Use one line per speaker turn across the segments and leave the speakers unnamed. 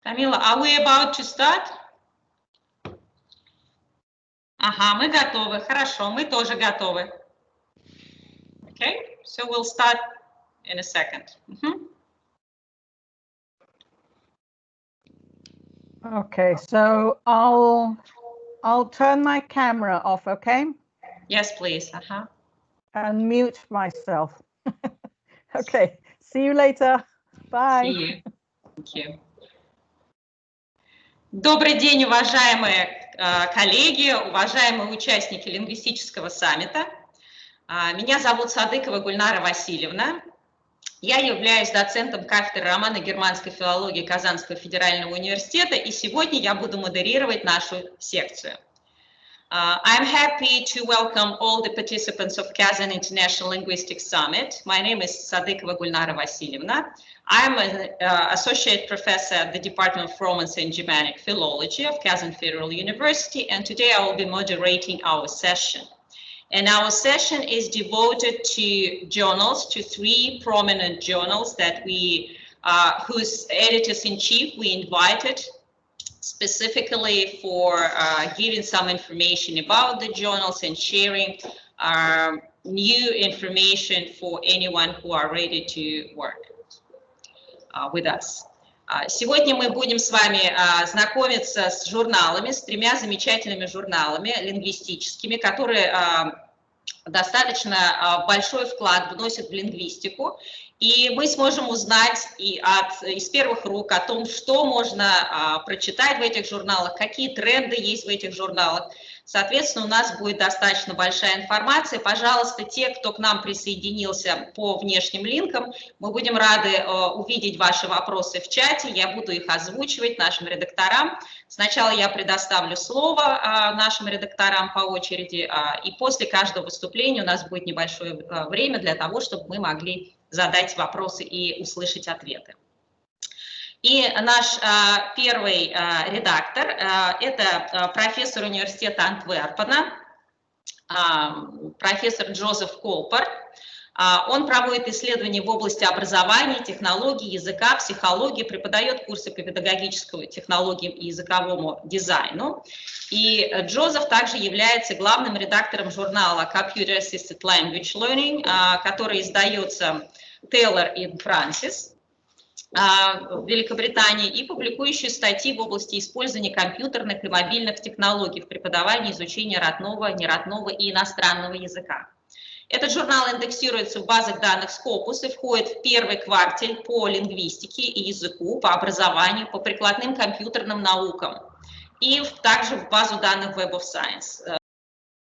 Тамила, are we about to start? Ага, мы готовы. Хорошо, мы тоже готовы. Okay, so we'll start in a second.
Okay, so I'll turn my camera off, okay?
Yes, please.
And mute myself. Okay, see you later. Bye.
See you. Thank you. Добрый день, уважаемые коллеги, уважаемые участники лингвистического саммита. Меня зовут Садыкова Гульнара Васильевна. Я являюсь доцентом кафедры романо-германской филологии Казанского федерального университета, и сегодня я буду модерировать нашу секцию. I'm happy to welcome all the participants of Kazan International Linguistics Summit. My name is Sadykova Gulnara Vasilyevna. I'm an associate professor at the Department of Romance and Germanic Philology of Kazan Federal University, and today I will be moderating our session. And our session is devoted to journals, to three prominent journals that whose editors-in-chief we invited specifically for giving some information about the journals and sharing new information for anyone who are ready to work with us. Сегодня мы будем с вами знакомиться с журналами, с тремя замечательными журналами лингвистическими, которые достаточно большой вклад вносят в лингвистику. И мы сможем узнать из первых рук о том, что можно прочитать в этих журналах, какие тренды есть в этих журналах. Соответственно, у нас будет достаточно большая информация. Пожалуйста, те, кто к нам присоединился по внешним линкам, мы будем рады увидеть ваши вопросы в чате. Я буду их озвучивать нашим редакторам. Сначала я предоставлю слово нашим редакторам по очереди, и после каждого выступления у нас будет небольшое время для того, чтобы мы могли задать вопросы и услышать ответы. И наш первый редактор – это профессор университета Антверпена, профессор Джозеф Колпарт. Он проводит исследования в области образования, технологий, языка, психологии, преподает курсы по педагогической технологиям и языковому дизайну. И Джозеф также является главным редактором журнала Computer Assisted Language Learning, который издается Taylor и Франсис в Великобритании, и публикующий статьи в области использования компьютерных и мобильных технологий в преподавании и изучении родного, неродного и иностранного языка. Этот журнал индексируется в базах данных Scopus и входит в первый кварталь по лингвистике и языку, по образованию, по прикладным компьютерным наукам и также в базу данных Web of Science.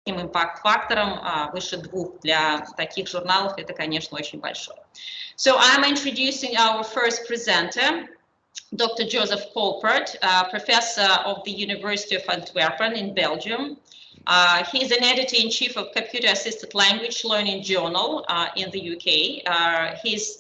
Импакт-фактором выше 2 для таких журналов, это, конечно, очень большое. So I'm introducing our first presenter, Dr. Joseph Colpart, professor of the University of Antwerp in Belgium. He's an editor-in-chief of Computer Assisted Language Learning Journal in the UK. He's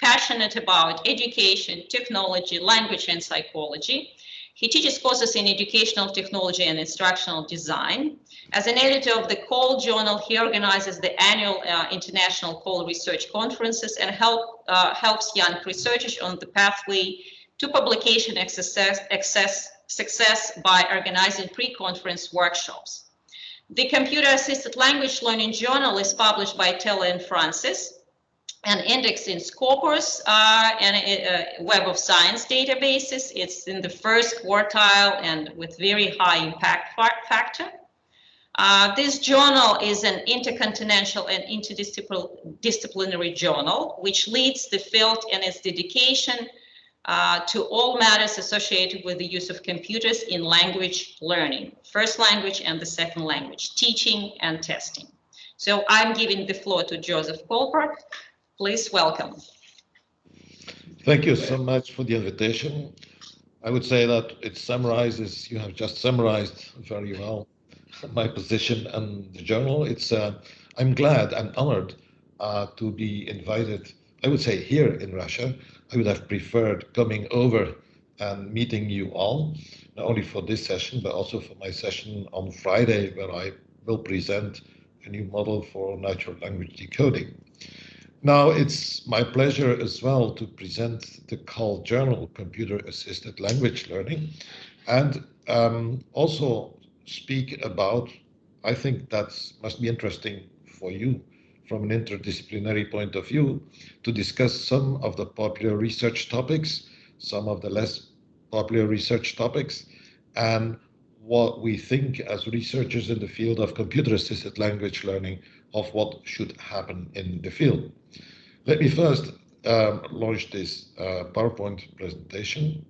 passionate about education, technology, language, and psychology. He teaches courses in educational technology and instructional design. As an editor of the KILS journal, he organizes the annual international KILS research conferences and helps young researchers on the pathway to publication success by organizing pre-conference workshops. The Computer Assisted Language Learning Journal is published by Taylor and Francis, and indexed in Scopus and Web of Science databases. It's in the first quartile and with very high impact factor. This journal is an intercontinental and interdisciplinary journal, which leads the field in its dedication to all matters associated with the use of computers in language learning, first language and the second language, teaching and testing. So I'm giving the floor to Joseph Colpart. Please welcome.
Thank you so much for the invitation. I would say that it summarizes, you have just summarized very well my position and the journal. I'm glad and honored to be invited, I would say here in Russia. I would have preferred coming over and meeting you all, not only for this session, but also for my session on Friday, where I will present a new model for natural language decoding. Now, it's my pleasure as well to present the KILS journal, Computer Assisted Language Learning, and also speak about, I think that must be interesting for you from an interdisciplinary point of view, to discuss some of the popular research topics, some of the less popular research topics, and what we think as researchers in the field of computer-assisted language learning of what should happen in the field. Let me first launch this PowerPoint presentation.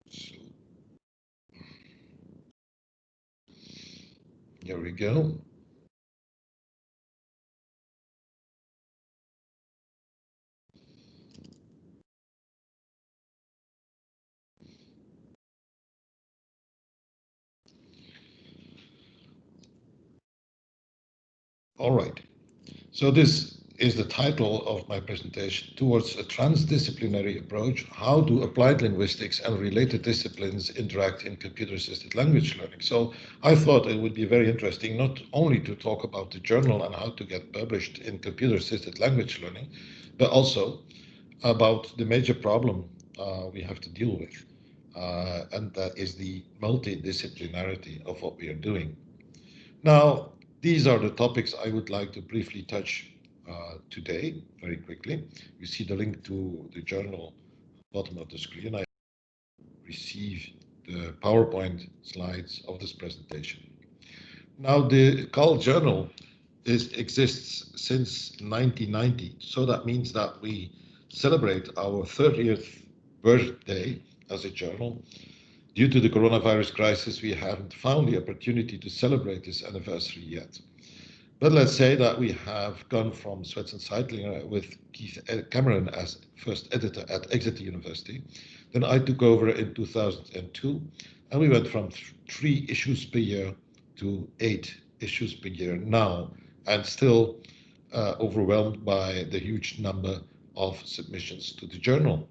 So, here we go. All right. So this is the title of my presentation, Towards a Transdisciplinary Approach, How do Applied Linguistics and Related Disciplines Interact in Computer-Assisted Language Learning? So I thought it would be very interesting not only to talk about the journal and how to get published in Computer-Assisted Language Learning, but also about the major problem we have to deal with, and that is the multidisciplinarity of what we are doing. Now, these are the topics I would like to briefly touch today, very quickly. You see the link to the journal bottom of the screen. I received the PowerPoint slides of this presentation. Now, the KILS journal exists since 1990, so that means that we celebrate our 30th birthday as a journal. Due to the coronavirus crisis, we haven't found the opportunity to celebrate this anniversary yet. But let's say that we have gone from Swets and Seitlinger with Keith Cameron as first editor at Exeter University. Then I took over in 2002, and we went from 3 issues per year to 8 issues per year now, and still overwhelmed by the huge number of submissions to the journal.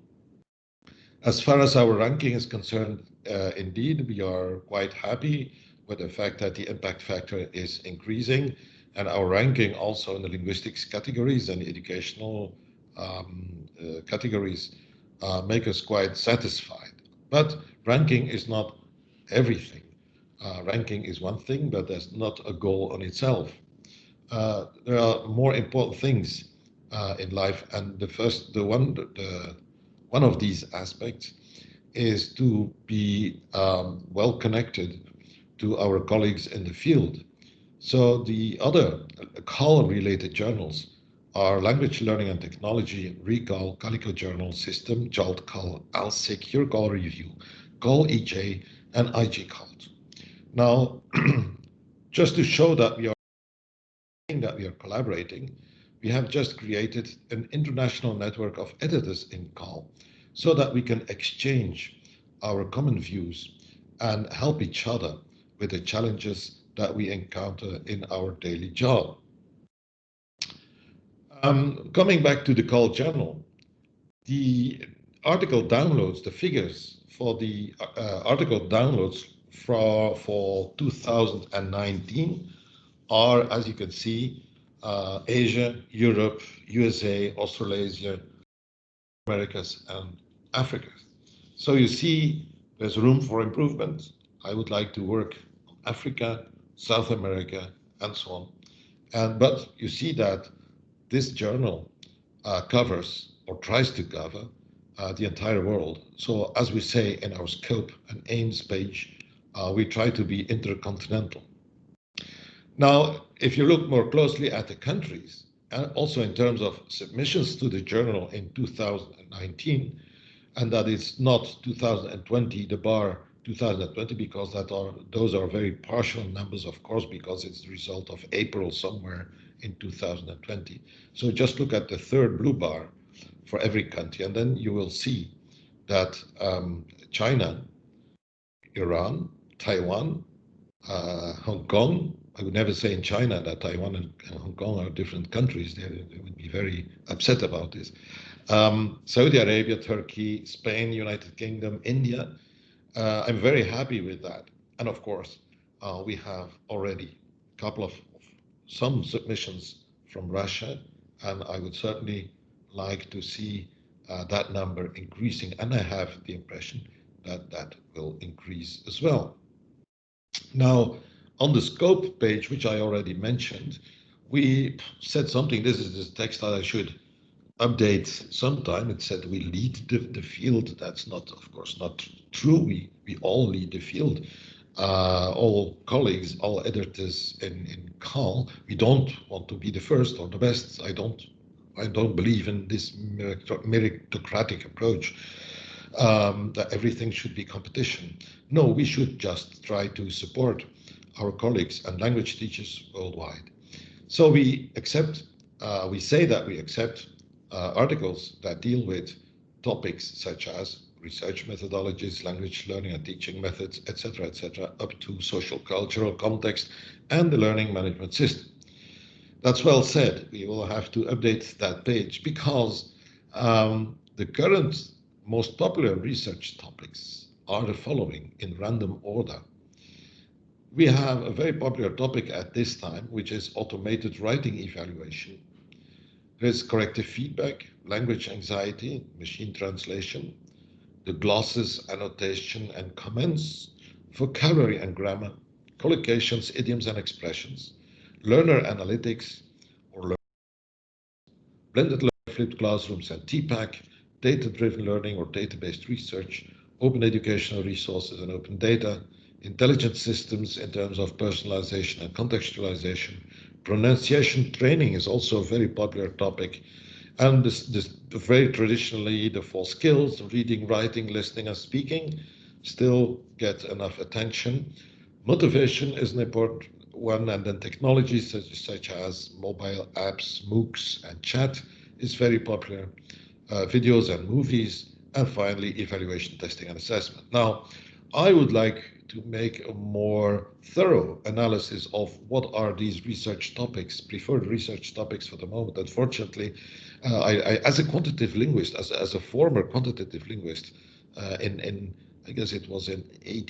As far as our ranking is concerned, indeed, we are quite happy with the fact that the impact factor is increasing, and our ranking also in the linguistics categories and the educational categories make us quite satisfied. But ranking is not everything. Ranking is one thing, but that's not a goal on itself. There are more important things in life, and one of these aspects is to be well connected to our colleagues in the field. So the other KILS-related journals are Language Learning and Technology, Recall, Calico Journal System, JALT KIL, ALSIC, Your Call Review, KIL EJ, and IG KILS. Now, just to show that we are collaborating, we have just created an international network of editors in KIL so that we can exchange our common views and help each other with the challenges that we encounter in our daily job. Coming back to the KILS journal, the article downloads, the figures for the article downloads for 2019 are, as you can see, Asia, Europe, USA, Australasia, Americas, and Africa. So you see there's room for improvement. I would like to work on Africa, South America, and so on. But you see that this journal covers or tries to cover the entire world. So as we say in our scope and aims page, we try to be intercontinental. Now, if you look more closely at the countries, and also in terms of submissions to the journal in 2019, and that is not 2020, the bar 2020, because those are very partial numbers, of course, because it's the result of April somewhere in 2020. So just look at the third blue bar for every country, and then you will see that China, Iran, Taiwan, Hong Kong, I would never say in China that Taiwan and Hong Kong are different countries. They would be very upset about this. Saudi Arabia, Turkey, Spain, United Kingdom, India. I'm very happy with that. And of course, we have already a couple of some submissions from Russia, and I would certainly like to see that number increasing, and I have the impression that that will increase as well. Now, on the scope page, which I already mentioned, we said something. This is the text that I should update sometime. It said we lead the field. That's not, of course, not true. We all lead the field. All colleagues, all editors in KAL. We don't want to be the first or the best. I don't believe in this meritocratic approach. That everything should be competition. No, we should just try to support our colleagues and language teachers worldwide. So we accept, we say that we accept articles that deal with topics such as research methodologies, language learning and teaching methods, etc., up to social cultural context and the learning management system. That's well said. We will have to update that page because the current most popular research topics are the following in random order. We have a very popular topic at this time, which is automated writing evaluation. There's corrective feedback, language anxiety, machine translation, the glosses, annotation and comments, vocabulary and grammar, collocations, idioms and expressions, learner analytics, or blended learning, flipped classrooms and TPAC, data-driven learning or data-based research, open educational resources and open data, intelligent systems in terms of personalization and contextualization. Pronunciation training is also a very popular topic. And this very traditionally, the 4 skills, reading, writing, listening, and speaking, still get enough attention. Motivation is an important one, and then technologies such as mobile apps, MOOCs, and chat is very popular. Videos and movies, and finally, evaluation, testing, and assessment. Now, I would like to make a more thorough analysis of what are these research topics, preferred research topics for the moment. Unfortunately, I as a quantitative linguist, as a former quantitative linguist, I guess it was in the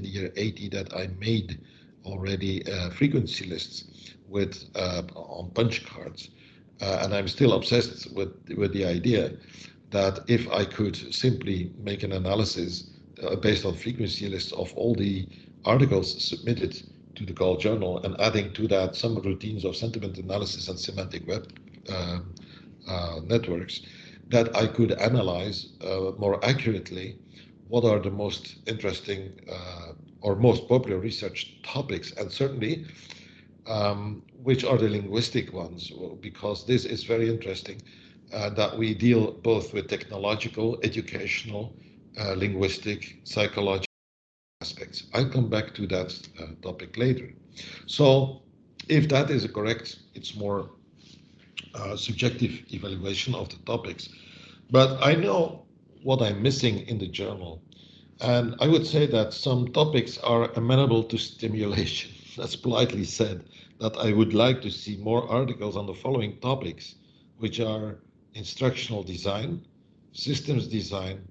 year 80 that I made already frequency lists with on punch cards, and I'm still obsessed with the idea that if I could simply make an analysis based on frequency lists of all the articles submitted to the KAL journal and adding to that some routines of sentiment analysis and semantic web networks, that I could analyze more accurately what are the most interesting or most popular research topics, and certainly which are the linguistic ones, because this is very interesting. That we deal both with technological, educational, linguistic, psychological aspects. I'll come back to that topic later. So if that is correct, it's more subjective evaluation of the topics. But I know what I'm missing in the journal. And I would say that some topics are amenable to stimulation. That's politely said, that I would like to see more articles on the following topics, which are instructional design, systems design,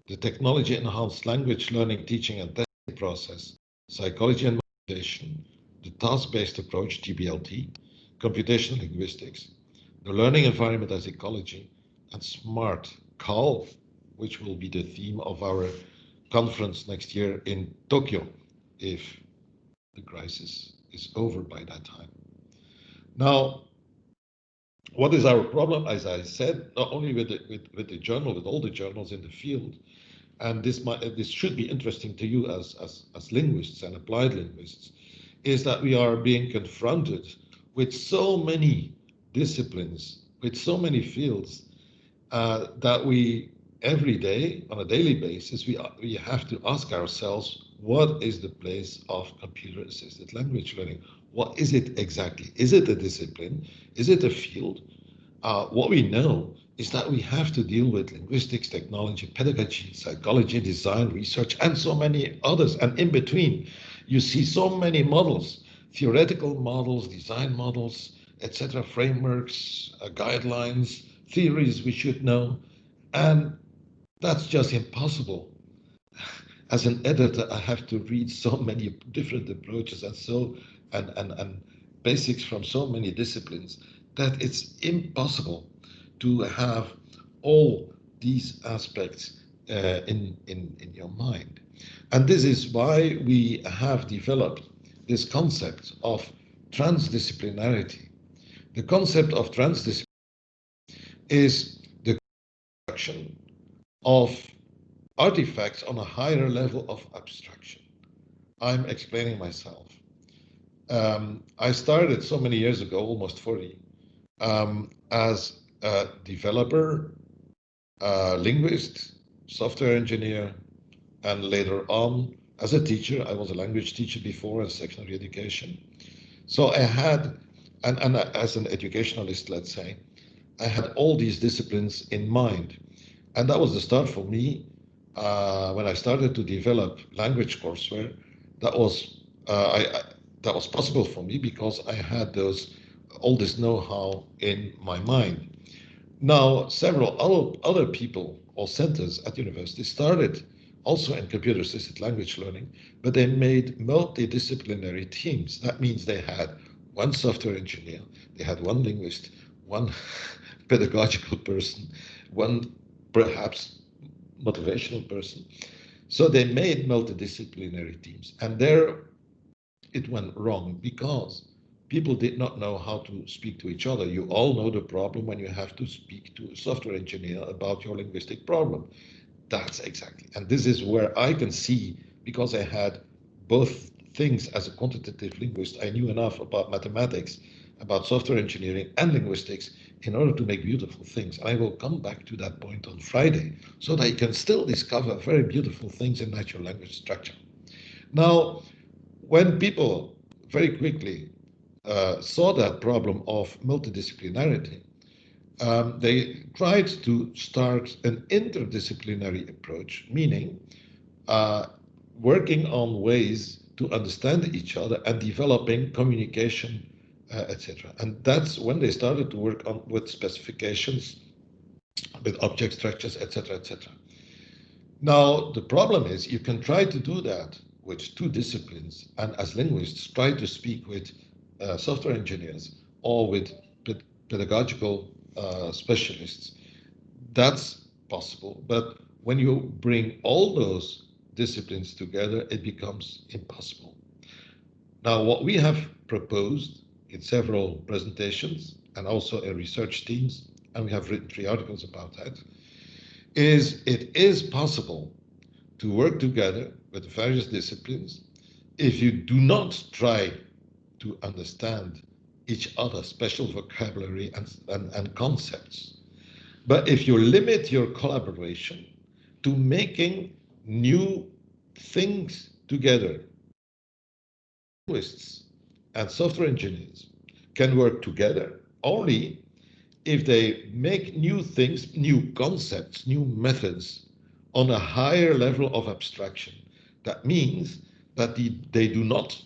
the technology-enhanced language learning, teaching and testing process, psychology and motivation, the task-based approach, TBLT, computational linguistics, the learning environment as ecology, and smart KAL, which will be the theme of our conference next year in Tokyo, if the crisis is over by that time. Now, what is our problem? As I said, not only with the journal, with all the journals in the field, and this should be interesting to you as linguists and applied linguists, is that we are being confronted with so many disciplines, with so many fields, that we every day, on a daily basis, we have to ask ourselves, what is the place of computer-assisted language learning? What is it exactly? Is it a discipline? Is it a field? What we know is that we have to deal with linguistics, technology, pedagogy, psychology, design, research, and so many others. And in between, you see so many models, theoretical models, design models, etc., frameworks, guidelines, theories we should know. And that's just impossible. As an editor, I have to read so many different approaches and so and basics from so many disciplines that it's impossible to have all these aspects in your mind. And this is why we have developed this concept of transdisciplinarity. The concept of transdisciplinarity is the construction of artifacts on a higher level of abstraction. I'm explaining myself. I started so many years ago, almost 40, as a developer, linguist, software engineer, and later on as a teacher. I was a language teacher before in secondary education. So I had, and as an educationalist, let's say, I had all these disciplines in mind. And that was the start for me when I started to develop language courseware. That was that was possible for me because I had all this know-how in my mind. Now, several other people or centers at university started also in computer-assisted language learning, but they made multidisciplinary teams. That means they had one software engineer, they had one linguist, one pedagogical person, one perhaps motivational person. So they made multidisciplinary teams, and there it went wrong because people did not know how to speak to each other. You all know the problem when you have to speak to a software engineer about your linguistic problem. That's exactly, and this is where I can see, because I had both things as a quantitative linguist, I knew enough about mathematics, about software engineering and linguistics in order to make beautiful things. I will come back to that point on Friday so that you can still discover very beautiful things in natural language structure. Now, when people very quickly saw that problem of multidisciplinarity, they tried to start an interdisciplinary approach, meaning working on ways to understand each other and developing communication, etc. And that's when they started to work on with specifications, with object structures, etc., etc. Now, the problem is you can try to do that with two disciplines, and as linguists, try to speak with software engineers or with pedagogical specialists. That's possible, but when you bring all those disciplines together, it becomes impossible. Now, what we have proposed in several presentations and also in research teams, and we have written 3 articles about that, is it is possible to work together with various disciplines if you do not try to understand each other's special vocabulary and concepts. But if you limit your collaboration to making new things together, linguists and software engineers can work together only if they make new things, new concepts, new methods on a higher level of abstraction. That means that they do not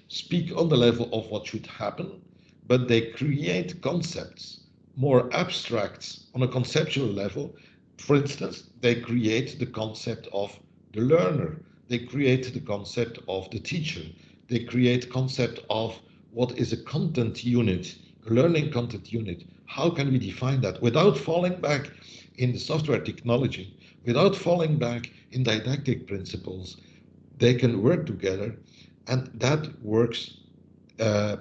speak on the level of what should happen, but they create concepts, more abstract on a conceptual level. For instance, they create the concept of the learner, they create the concept of the teacher, they create concept of what is a content unit, a learning content unit. How can we define that without falling back in the software technology, without falling back in didactic principles? They can work together, and that works to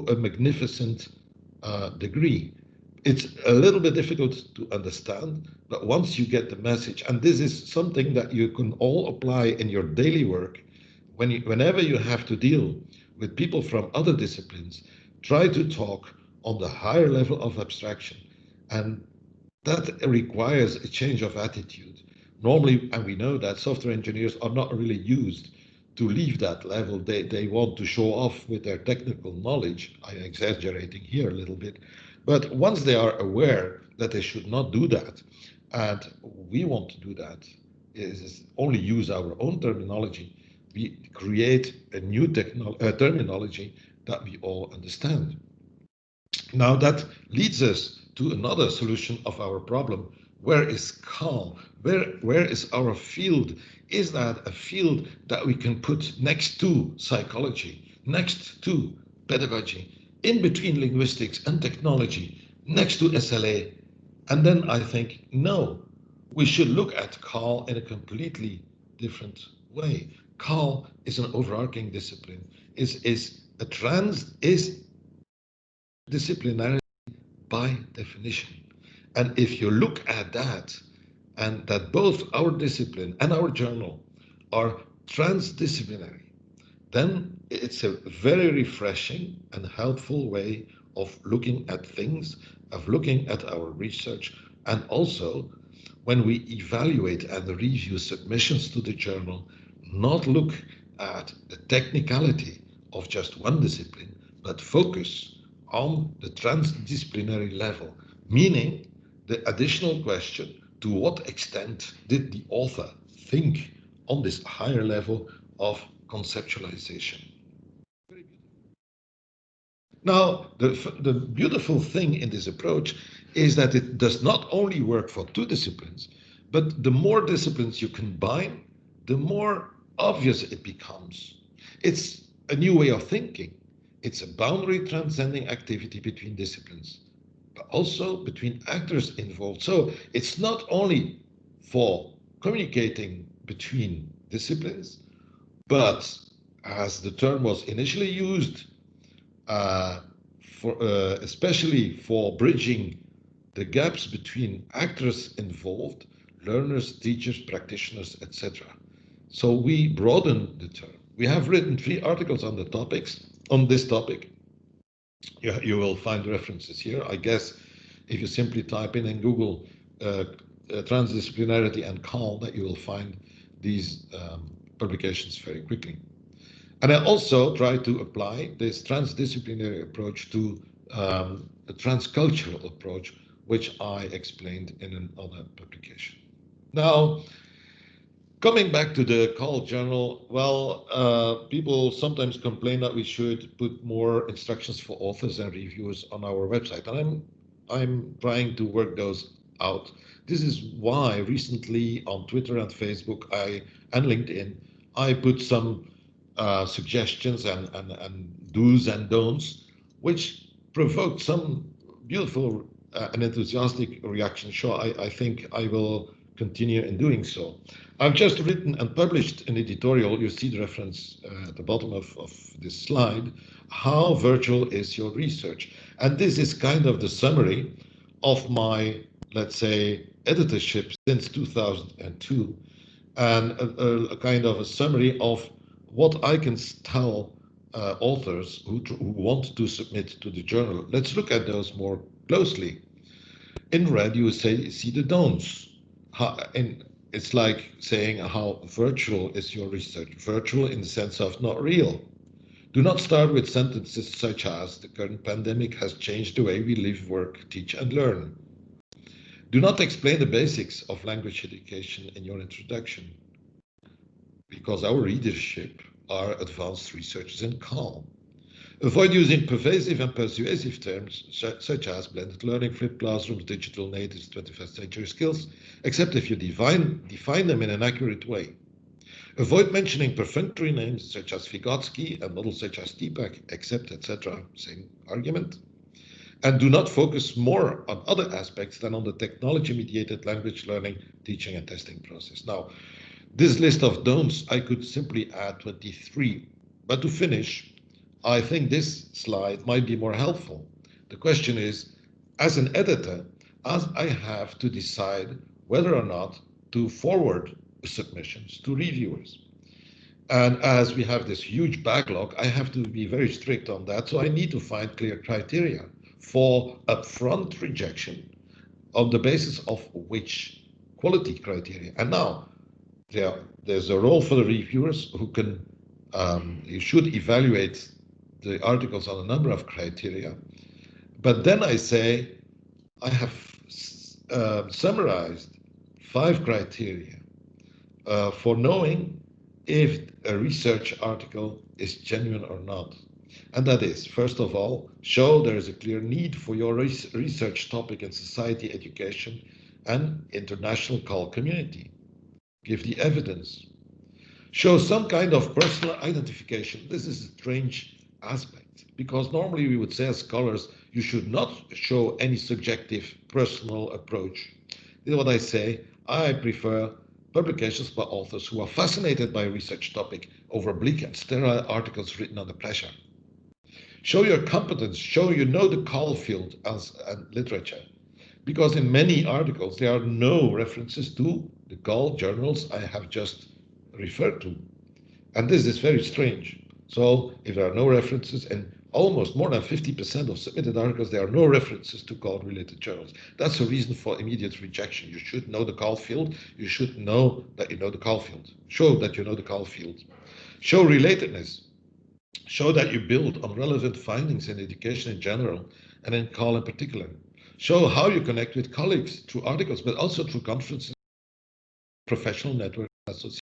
a magnificent degree. It's a little bit difficult to understand, but once you get the message, and this is something that you can all apply in your daily work, whenever you have to deal with people from other disciplines, try to talk on the higher level of abstraction, and that requires a change of attitude. Normally, and we know that software engineers are not really used to leave that level. They want to show off with their technical knowledge. I'm exaggerating here a little bit. But once they are aware that they should not do that, and we want to do that, is only use our own terminology, we create a new terminology that we all understand. Now that leads us to another solution of our problem, Where is KAL? Where is our field? Is that a field that we can put next to psychology, next to pedagogy, in between linguistics and technology, next to SLA? And then I think, no, we should look at KAL in a completely different way. KAL is an overarching discipline, is disciplinary by definition. And if you look at that, and that both our discipline and our journal are transdisciplinary, then it's a very refreshing and helpful way of looking at things, of looking at our research, and also when we evaluate and review submissions to the journal, not look at the technicality of just one discipline, but focus on the transdisciplinary level, meaning the additional question, to what extent did the author think on this higher level of conceptualization? Now, the beautiful thing in this approach is that it does not only work for two disciplines, but the more disciplines you combine, the more obvious it becomes. It's a new way of thinking. It's a boundary transcending activity between disciplines, but also between actors involved. So it's not only for communicating between disciplines, but as the term was initially used, especially for bridging the gaps between actors involved, learners, teachers, practitioners, etc. So we broaden the term. We have written 3 articles on this topic. You will find references here. I guess if you simply type in Google transdisciplinarity and KAL, that you will find these publications very quickly. And I also try to apply this transdisciplinary approach to a transcultural approach, which I explained in another publication. Now, coming back to the KAL journal, well, people sometimes complain that we should put more instructions for authors and reviewers on our website, and I'm trying to work those out. This is why recently on Twitter and Facebook and LinkedIn, I put some suggestions and do's and don'ts, which provoked some beautiful and enthusiastic reaction. So I think I will continue in doing so. I've just written and published an editorial. You see the reference at the bottom of this slide. How virtual is your research? And this is kind of the summary of my, let's say, editorship since 2002, and a kind of a summary of what I can tell authors who want to submit to the journal. Let's look at those more closely. In red, you see the don'ts. It's like saying how virtual is your research. Virtual in the sense of not real. Do not start with sentences such as the current pandemic has changed the way we live, work, teach, and learn. Do not explain the basics of language education in your introduction, because our readership are advanced researchers in KAL. Avoid using pervasive and persuasive terms such as blended learning, flipped classrooms, digital natives, 21st century skills, except if you define them in an accurate way. Avoid mentioning perfunctory names such as Vygotsky and models such as TPAC, except, etc. Same argument. And do not focus more on other aspects than on the technology-mediated language learning, teaching, and testing process. Now, this list of don'ts, I could simply add 23. But to finish, I think this slide might be more helpful. The question is, as an editor, as I have to decide whether or not to forward submissions to reviewers. And as we have this huge backlog, I have to be very strict on that. So I need to find clear criteria for upfront rejection on the basis of which quality criteria. And now there's a role for the reviewers who can, you should evaluate the articles on a number of criteria. But then I say, I have summarized 5 criteria for knowing if a research article is genuine or not. And that is, first of all, show there is a clear need for your research topic in society education and international call community. Give the evidence. Show some kind of personal identification. This is a strange aspect, because normally we would say as scholars, you should not show any subjective personal approach. This is what I say. I prefer publications by authors who are fascinated by a research topic over bleak and sterile articles written under pressure. Show your competence, show you know the call field as literature, because in many articles there are no references to the call journals I have just referred to. And this is very strange. So if there are no references, and almost more than 50% of submitted articles, there are no references to call-related journals. That's a reason for immediate rejection. You should know the call field. You should know that you know the call field. Show that you know the call field. Show relatedness. Show that you build on relevant findings in education in general and in call in particular. Show how you connect with colleagues through articles, but also through conferences, professional network associations.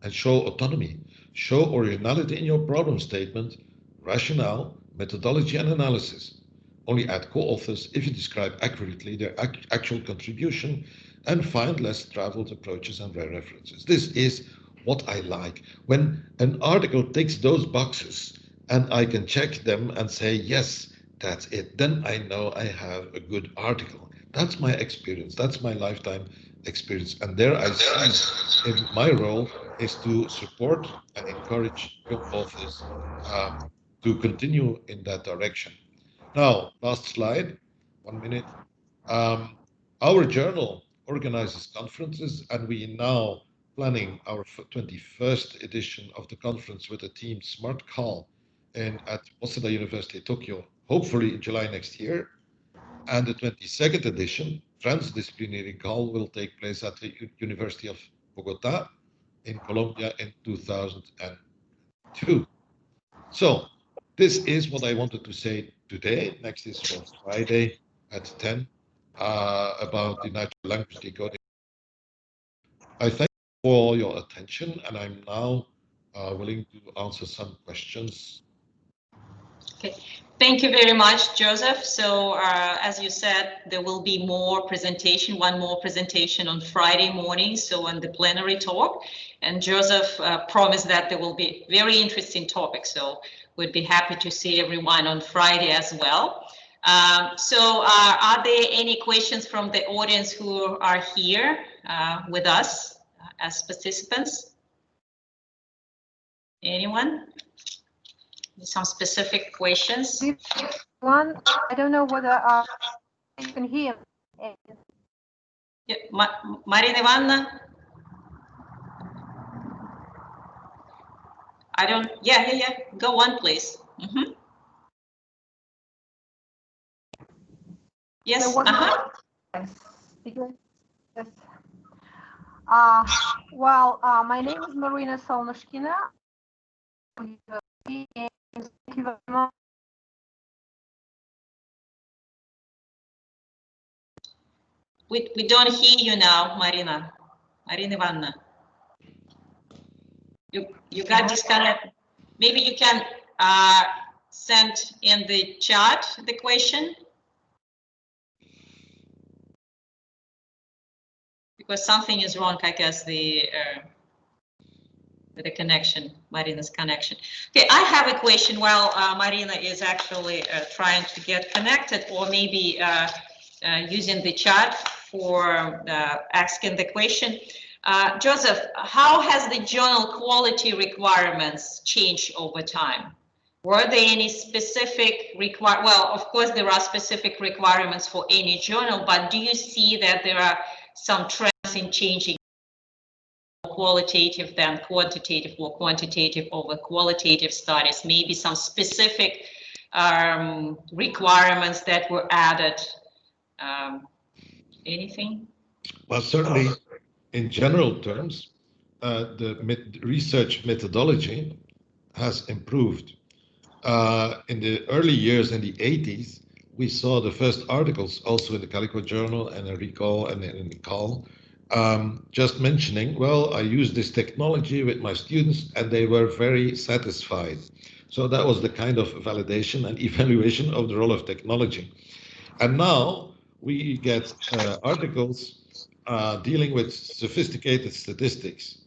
And show autonomy. Show originality in your problem statement, rationale, methodology, and analysis. Only add co-authors if you describe accurately their actual contribution, and find less traveled approaches and rare references. This is what I like. When an article ticks those boxes and I can check them and say, yes, that's it, then I know I have a good article. That's my experience. That's my lifetime experience. And there I see in my role is to support and encourage young authors to continue in that direction. Now, last slide, 1 minute. Our journal organizes conferences, and we now planning our 21st edition of the conference with the team Smart Call at Waseda University, Tokyo, hopefully in July next year. And the 22nd edition, Transdisciplinary Call, will take place at the University of Bogota in Colombia in 2002. So this is what I wanted to say today. Next is for Friday at 10 about the natural language decoding. I thank you for your attention, and I'm now willing to answer some questions.
Okay. Thank you very much, Joseph. So as you said, there will be more presentation, one more presentation on Friday morning, so on the plenary talk. And Joseph promised that there will be very interesting topics, so we'd be happy to see everyone on Friday as well. So are there any questions from the audience who are here with us as participants? Anyone? Some specific questions?
One, I don't know whether you can hear me.
Yeah, Marina Ivanna? I don't, yeah. Go on, please. Mm-hmm. Yes,
Yes. Well, my name is Marina Solnoshkina. Thank you very much.
We don't hear you now, Marina Ivanna. You got disconnected. Maybe you can send in the chat the question, because something is wrong, I guess, with the connection, Marina's connection. Okay, I have a question while Marina is actually trying to get connected, or maybe using the chat for asking the question. Joseph, how has the journal quality requirements changed over time? Were there any specific well, of course, there are specific requirements for any journal, but do you see that there are some trends in changing qualitative than quantitative, or quantitative over qualitative studies? Maybe some specific requirements that were added? Anything?
Well, certainly in general terms, the research methodology has improved. In the early years, in the 80s, we saw the first articles also in the Calico Journal and in Recall and in Call, just mentioning, well, I use this technology with my students and they were very satisfied. So that was the kind of validation and evaluation of the role of technology. And now we get articles dealing with sophisticated statistics,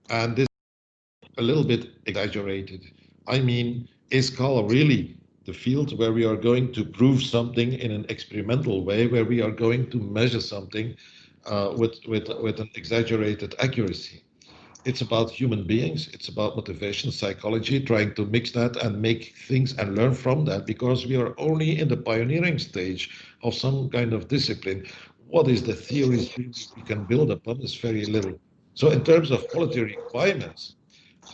and this is a little bit exaggerated. I mean, is color really the field where we are going to prove something in an experimental way, where we are going to measure something with an exaggerated accuracy? It's about human beings. It's about motivation, psychology, trying to mix that and make things and learn from that, because we are only in the pioneering stage of some kind of discipline. What is the theories we can build upon is very little. So in terms of quality requirements,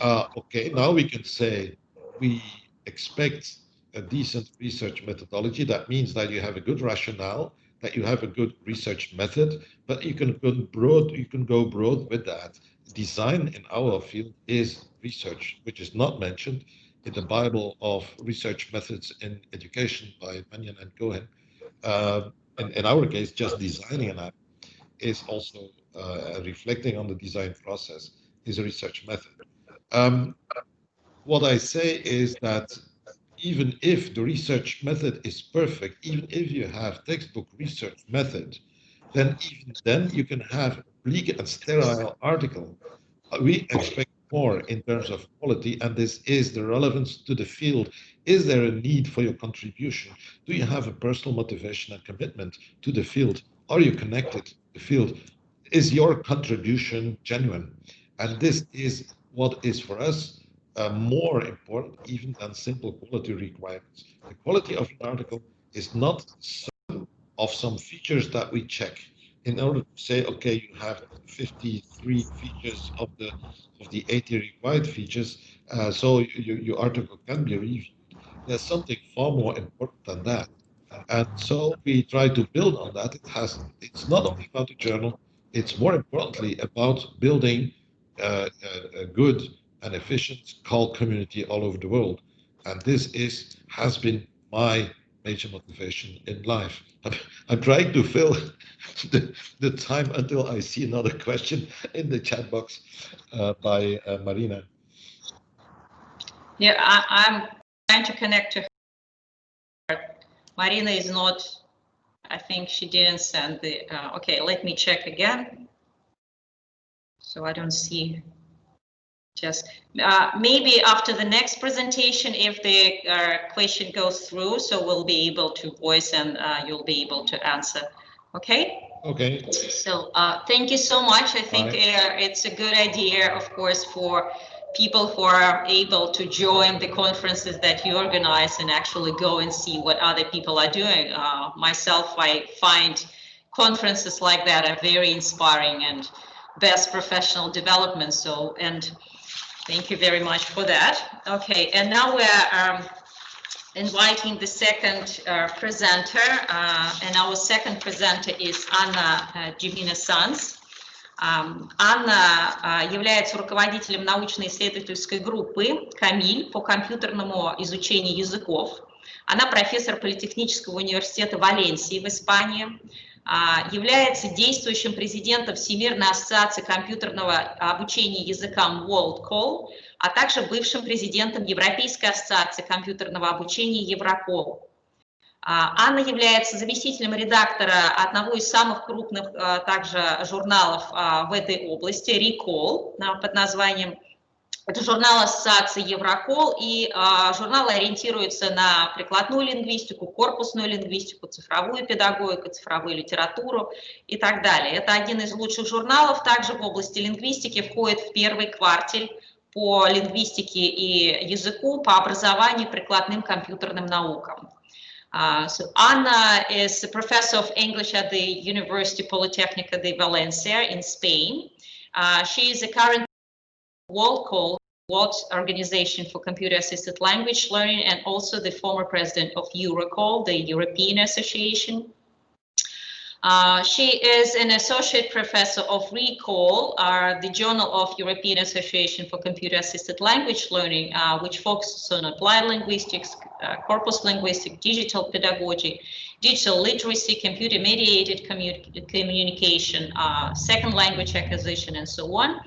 okay, now we can say we expect a decent research methodology. That means that you have a good rationale, that you have a good research method, but you can go broad with that. Design in our field is research, which is not mentioned in the Bible of research methods in education by Mannion and Cohen. In our case, just designing an app is also reflecting on the design process, is a research method. What I say is that even if the research method is perfect, even if you have textbook research method, then even then you can have bleak and sterile article. We expect more in terms of quality, and this is the relevance to the field. Is there a need for your contribution? Do you have a personal motivation and commitment to the field? Are you connected to the field? Is your contribution genuine? And this is what is for us more important even than simple quality requirements. The quality of an article is not some of some features that we check in order to say, okay, you have 53 features of the 80 required features, so your article can be reviewed. There's something far more important than that. And so we try to build on that. It's not only about the journal, it's more importantly about building a good and efficient CAL community all over the world. And this has been my major motivation in life. I'm trying to fill the time until I see another question in the chat box by Marina.
Yeah, I'm trying to connect to her. Marina is not, I think she didn't send the, okay, let me check again. So I don't see, just maybe after the next presentation, if the question goes through, so we'll be able to voice and you'll be able to answer. Okay?
Okay.
So thank you so much. I think it's a good idea, of course, for people who are able to join the conferences that you organize and actually go and see what other people are doing. Myself, I find conferences like that are very inspiring and best professional development. So, and thank you very much for that. Okay, and now we're inviting the second presenter, and our second presenter is Анна Санз. Анна является руководителем научно-исследовательской группы «КАМИЛь» по компьютерному изучению языков. Она профессор Политехнического университета Валенсии в Испании, является действующим президентом Всемирной ассоциации компьютерного обучения языкам WorldCall, а также бывшим президентом Европейской ассоциации компьютерного обучения Еврокол. Анна является заместителем редактора одного из самых крупных также журналов в этой области, Recall, под названием. Это журнал Ассоциации Еврокол, и журнал ориентируется на прикладную лингвистику, корпусную лингвистику, цифровую педагогику, цифровую литературу и так далее. Это один из лучших журналов, также в области лингвистики входит в первый квартиль по лингвистике и языку, по образованию, прикладным компьютерным наукам. So Anna is a professor of English at the University Politécnica de Valencia in Spain. She is a current WorldCall, World Organization for Computer-Assisted Language Learning, and also the former president of Eurocall, the European Association. She is an associate professor of Recall, the Journal of European Association for Computer-Assisted Language Learning, which focuses on applied linguistics, corpus linguistics, digital pedagogy, digital literacy, computer-mediated communication, second language acquisition, and so on.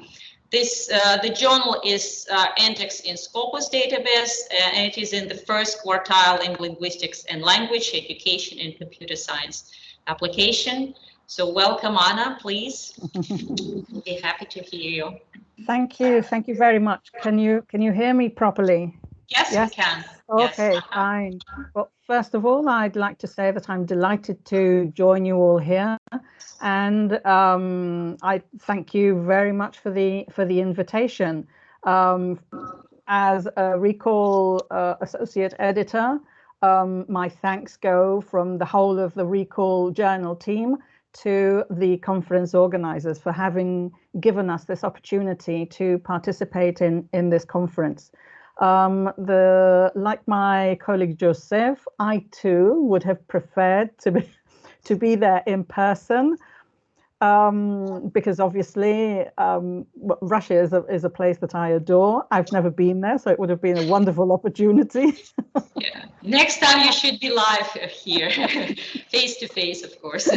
The journal is indexed in Scopus database, and it is in the first quartile in linguistics and language education and computer science. application. So welcome, Anna, please. We'll be happy to hear you.
Thank you very much. Can you hear me properly?
Yes, we can.
Okay,
yes.
Fine. Well, first of all, I'd like to say that I'm delighted to join you all here, and I thank you very much for the invitation. As a Recall associate editor, my thanks go from the whole of the Recall Journal team to the conference organizers for having given us this opportunity to participate in this conference. Like my colleague Joseph, I too would have preferred to be there in person, because obviously Russia is a place that I adore. I've never been there, so it would have been a wonderful opportunity.
Yeah. Next time you should be live here, face to face, of course.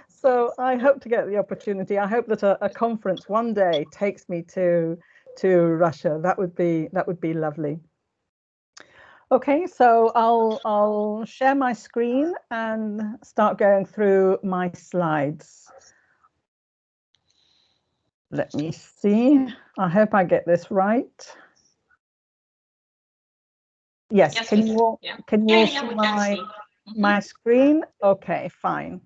So I hope to get the opportunity. I hope that a conference one day takes me to Russia. That would be lovely. Okay, so I'll share my screen and start going through my slides. Let me see. I hope I get this right. Yes, can you all see my screen? Okay, fine.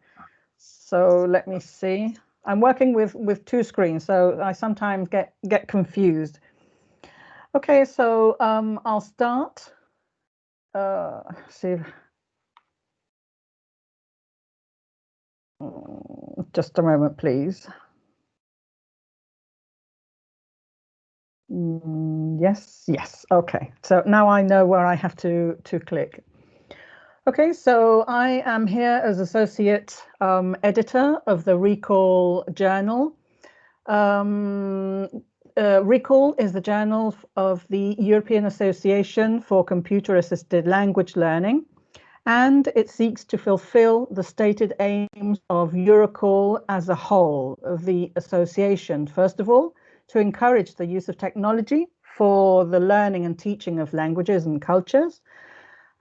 So let me see. I'm working with two screens, so I sometimes get confused. Okay, so I'll start. See. Just a moment, please. Yes. Okay. So now I know where I have to click. Okay, so I am here as associate editor of the Recall Journal. Recall is the journal of the European Association for Computer-Assisted Language Learning, and it seeks to fulfill the stated aims of Eurocall as a whole, of the association. First of all, to encourage the use of technology for the learning and teaching of languages and cultures,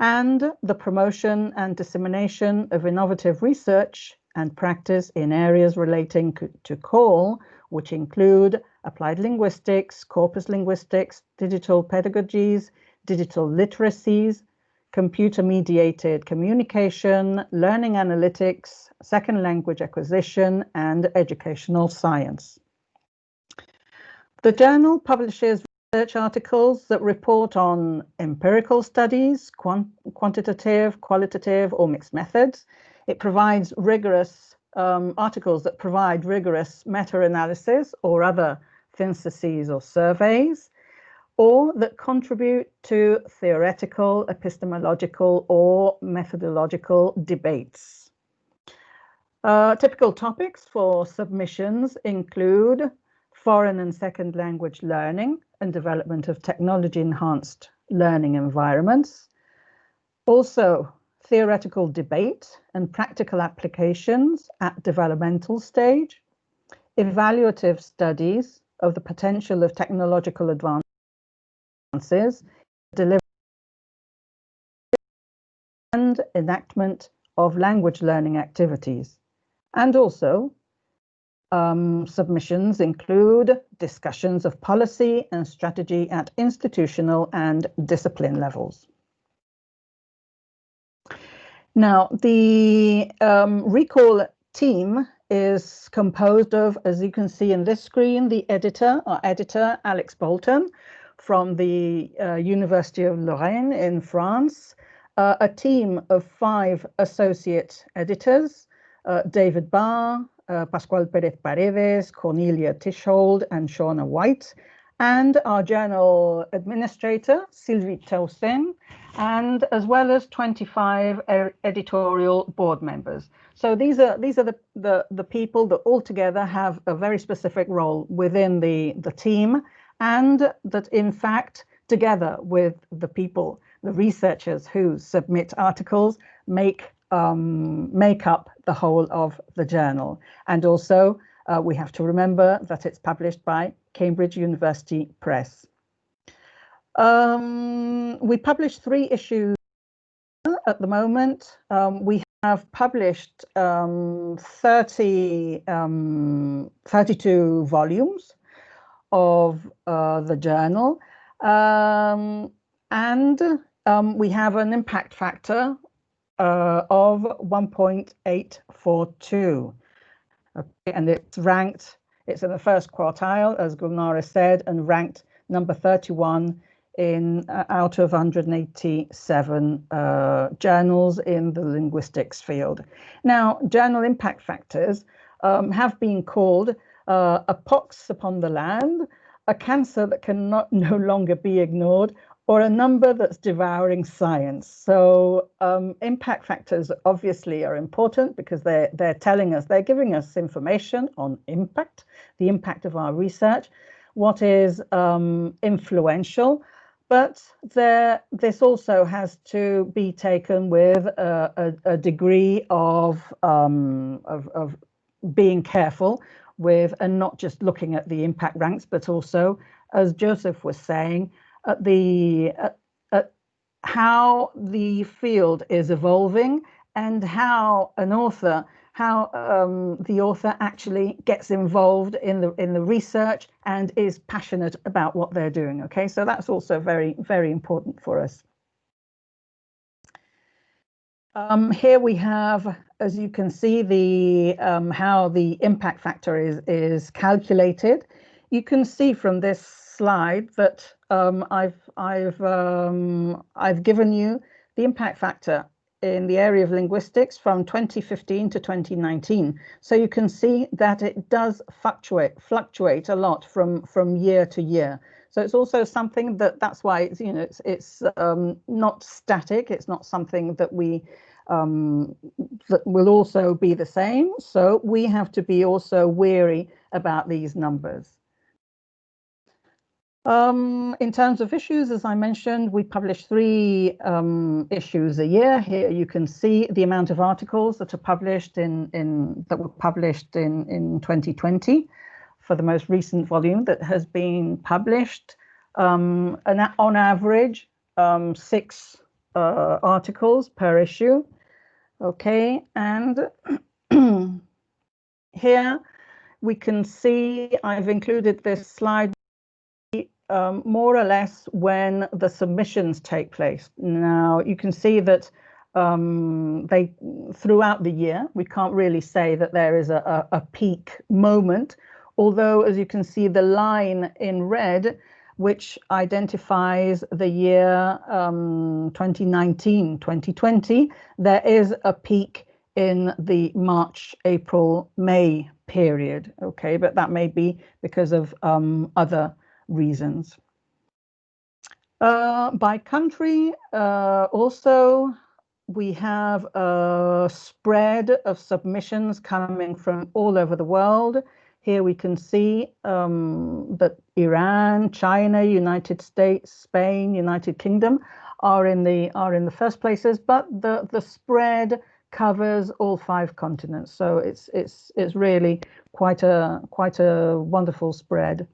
and the promotion and dissemination of innovative research and practice in areas relating to CALL, which include applied linguistics, corpus linguistics, digital pedagogies, digital literacies, computer-mediated communication, learning analytics, second language acquisition, and educational science. The journal publishes research articles that report on empirical studies, quantitative, qualitative, or mixed methods. It provides rigorous articles that provide rigorous meta-analysis or other syntheses or surveys, or that contribute to theoretical, epistemological, or methodological debates. Typical topics for submissions include foreign and second language learning and development of technology-enhanced learning environments. Also, theoretical debate and practical applications at developmental stage, evaluative studies of the potential of technological advances, delivery and enactment of language learning activities. And also, submissions include discussions of policy and strategy at institutional and discipline levels. Now, the Recall team is composed of, as you can see in this screen, the editor Alex Bolton from the University of Lorraine in France, a team of 5 associate editors, David Barr, Pascual Perez Paredes, Cornelia Tishold, and Shauna White, and our journal administrator, Sylvie Tausen, and as well as 25 editorial board members. So these are the people that all together have a very specific role within the team, and that in fact, together with the people, the researchers who submit articles, make up the whole of the journal. And also, we have to remember that it's published by Cambridge University Press. We publish 3 issues at the moment. We have published 32 volumes of the journal, and we have an impact factor of 1.842. Okay, and it's ranked, it's in the first quartile, as Gulnara said, and ranked number 31 in out of 187 journals in the linguistics field. Now, journal impact factors have been called a pox upon the land, a cancer that cannot no longer be ignored, or a number that's devouring science. So impact factors obviously are important because they're telling us, they're giving us information on impact, the impact of our research, what is influential, but this also has to be taken with a degree of being careful with, and not just looking at the impact ranks, but also, as Joseph was saying, at how the field is evolving and how an author, the author actually gets involved in the research and is passionate about what they're doing. Okay, so that's also very, very important for us. Here we have, as you can see, the how the impact factor is calculated. You can see from this slide that I've given you the impact factor in the area of linguistics from 2015 to 2019. So you can see that it does fluctuate a lot from year to year. So it's also something that's why it's, you know, it's not static. It's not something that we that will also be the same. So we have to be also wary about these numbers. In terms of issues, as I mentioned, we publish 3 issues a year. Here you can see the amount of articles that are published that were published in 2020 for the most recent volume that has been published. And on average, 6 articles per issue. Okay, and here we can see, I've included this slide, more or less when the submissions take place. Now you can see that they throughout the year, we can't really say that there is a peak moment, although as you can see the line in red, which identifies the year 2019, 2020, there is a peak in the March, April, May period. Okay, but that may be because of other reasons. By country, also, we have a spread of submissions coming from all over the world. Here we can see that Iran, China, United States, Spain, United Kingdom are in the first places, but the spread covers all 5 continents. So it's really quite a wonderful spread.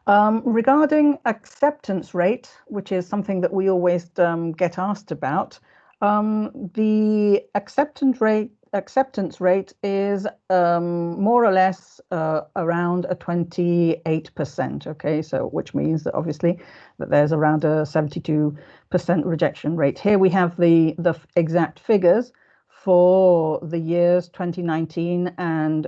Regarding acceptance rate, which is something that we always get asked about, the acceptance rate is more or less around a 28%. Okay, so which means that obviously that there's around a 72% rejection rate. Here we have the exact figures for the years 2019 and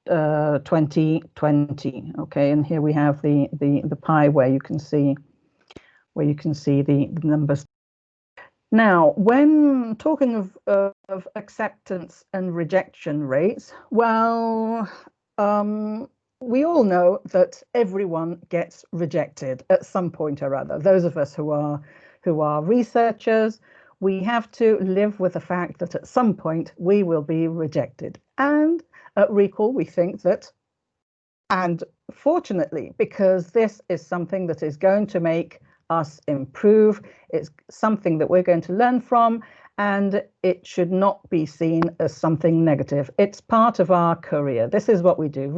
2020. Okay, and here we have the pie where you can see the numbers. Now, when talking of acceptance and rejection rates, well, we all know that everyone gets rejected at some point or other. Those of us who are researchers, we have to live with the fact that at some point we will be rejected. And at Recall, we think that, and fortunately, because this is something that is going to make us improve, it's something that we're going to learn from, and it should not be seen as something negative. It's part of our career. This is what we do.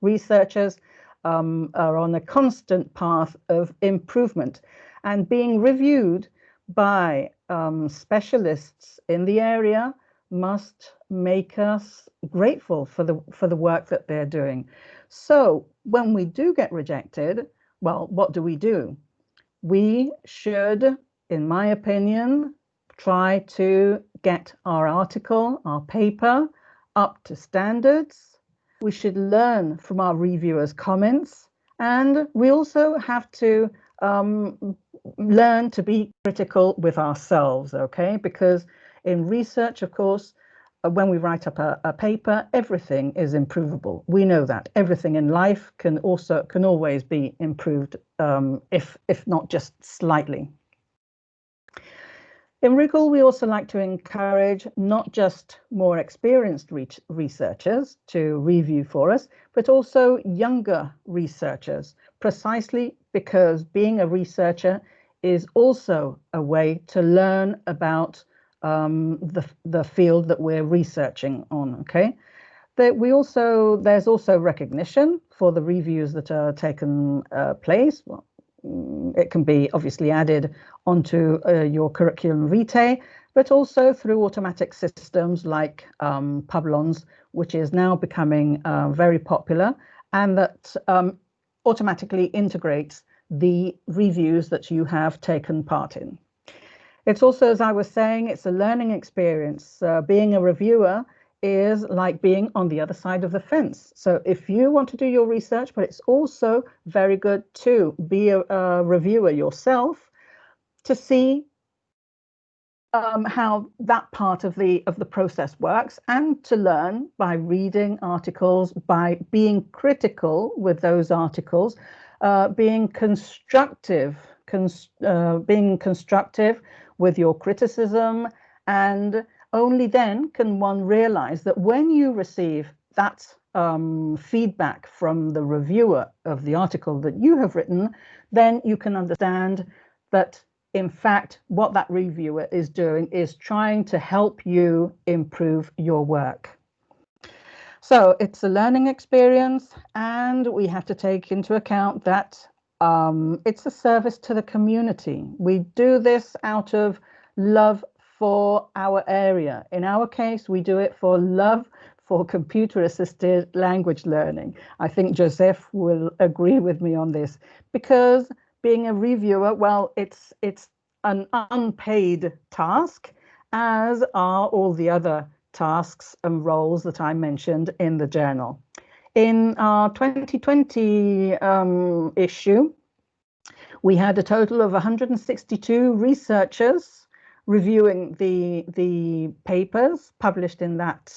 Researchers are on a constant path of improvement and being reviewed by specialists in the area must make us grateful for the work that they're doing. So when we do get rejected, well, what do? We should, in my opinion, try to get our article, our paper, up to standards. We should learn from our reviewers' comments, and we also have to learn to be critical with ourselves, okay? Because in research, of course, when we write up a paper, everything is improvable. We know that everything in life can always be improved, if not just slightly. In RICL, we also like to encourage not just more experienced researchers to review for us, but also younger researchers, precisely because being a researcher is also a way to learn about the field that we're researching on, okay? There's also recognition for the reviews that are taken place. Well, it can be obviously added onto your curriculum vitae, but also through automatic systems like Publons, which is now becoming very popular, and that automatically integrates the reviews that you have taken part in. It's also, as I was saying, it's a learning experience. Being a reviewer is like being on the other side of the fence. So if you want to do your research, but it's also very good to be a reviewer yourself to see how that part of the process works, and to learn by reading articles, by being critical with those articles, being constructive with your criticism, and only then can one realize that when you receive that feedback from the reviewer of the article that you have written, then you can understand that in fact what that reviewer is doing is trying to help you improve your work. So it's a learning experience, and we have to take into account that it's a service to the community. We do this out of love for our area. In our case, we do it for love for computer-assisted language learning. I think Joseph will agree with me on this, because being a reviewer, well, it's an unpaid task, as are all the other tasks and roles that I mentioned in the journal. In our 2020 issue, we had a total of 162 researchers reviewing the papers published in that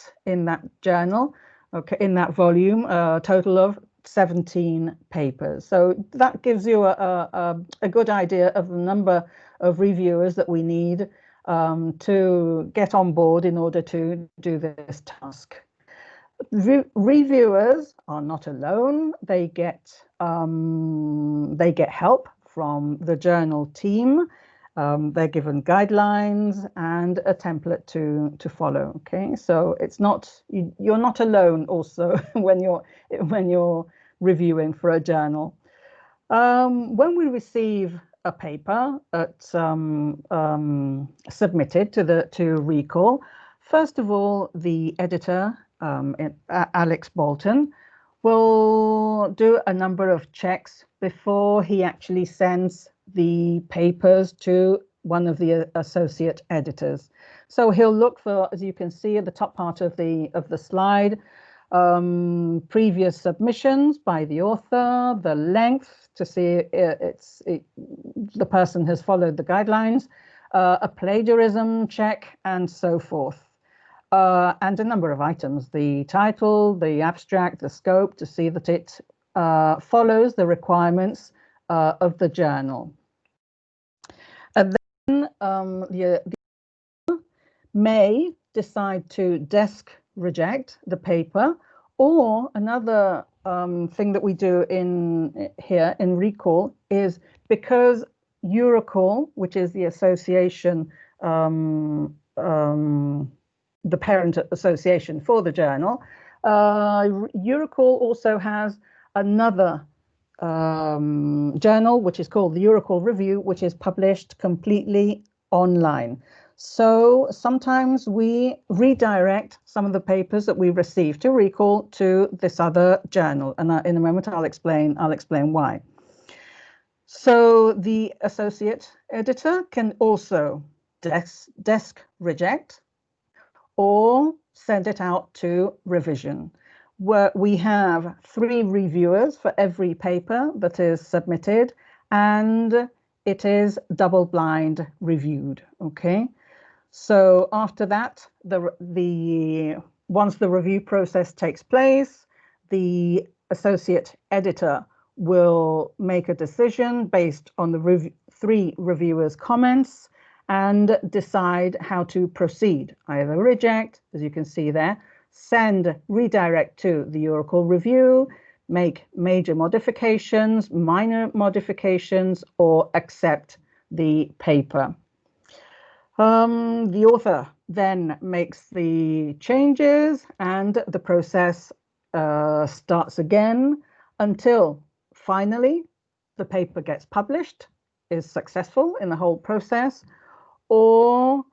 journal, okay, in that volume, a total of 17 papers. So that gives you a good idea of the number of reviewers that we need to get on board in order to do this task. Reviewers are not alone. They get help from the journal team. They're given guidelines and a template to follow. Okay, so it's not, you're not alone also when you're reviewing for a journal. When we receive a paper submitted to RICL, first of all, the editor, Alex Bolton, will do a number of checks before he actually sends the papers to one of the associate editors. So he'll look for, as you can see at the top part of the slide, previous submissions by the author, the length to see the person has followed the guidelines, a plagiarism check, and so forth. And a number of items, the title, the abstract, the scope, to see that it follows the requirements of the journal. And then the may decide to desk reject the paper, or another thing that we do here in RICL is, because EURICAL, which is the association, the parent association for the journal, EURICAL also has another journal which is called the EURICAL Review, which is published completely online. So sometimes we redirect some of the papers that we receive to recall to this other journal, and in a moment I'll explain why. So the associate editor can also desk reject or send it out to revision, where we have 3 reviewers for every paper that is submitted, and it is double-blind reviewed. Okay, so after that, once the review process takes place, the associate editor will make a decision based on the 3 reviewers' comments and decide how to proceed. Either reject, as you can see there, send, redirect to the Oracle review, make major modifications, minor modifications, or accept the paper. The author then makes the changes and the process starts again until finally the paper gets published, is successful in the whole process, or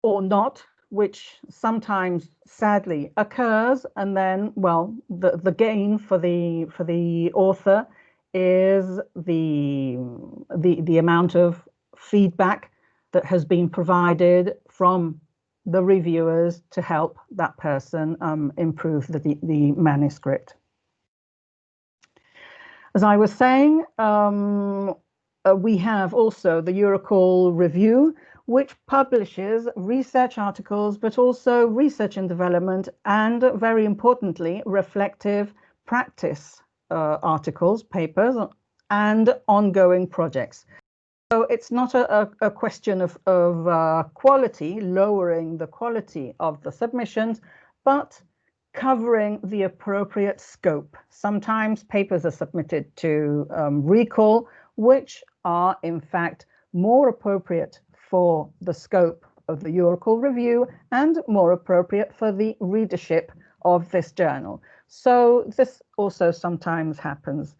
not, which sometimes sadly occurs, and then, well, the gain for the author is the amount of feedback that has been provided from the reviewers to help that person improve the manuscript. As I was saying, we have also the Oracle Review, which publishes research articles, but also research and development, and very importantly, reflective practice articles, papers, and ongoing projects. So it's not a question of quality, lowering the quality of the submissions, but covering the appropriate scope. Sometimes papers are submitted to recall, which are in fact more appropriate for the scope of the Oracle Review and more appropriate for the readership of this journal. So this also sometimes happens.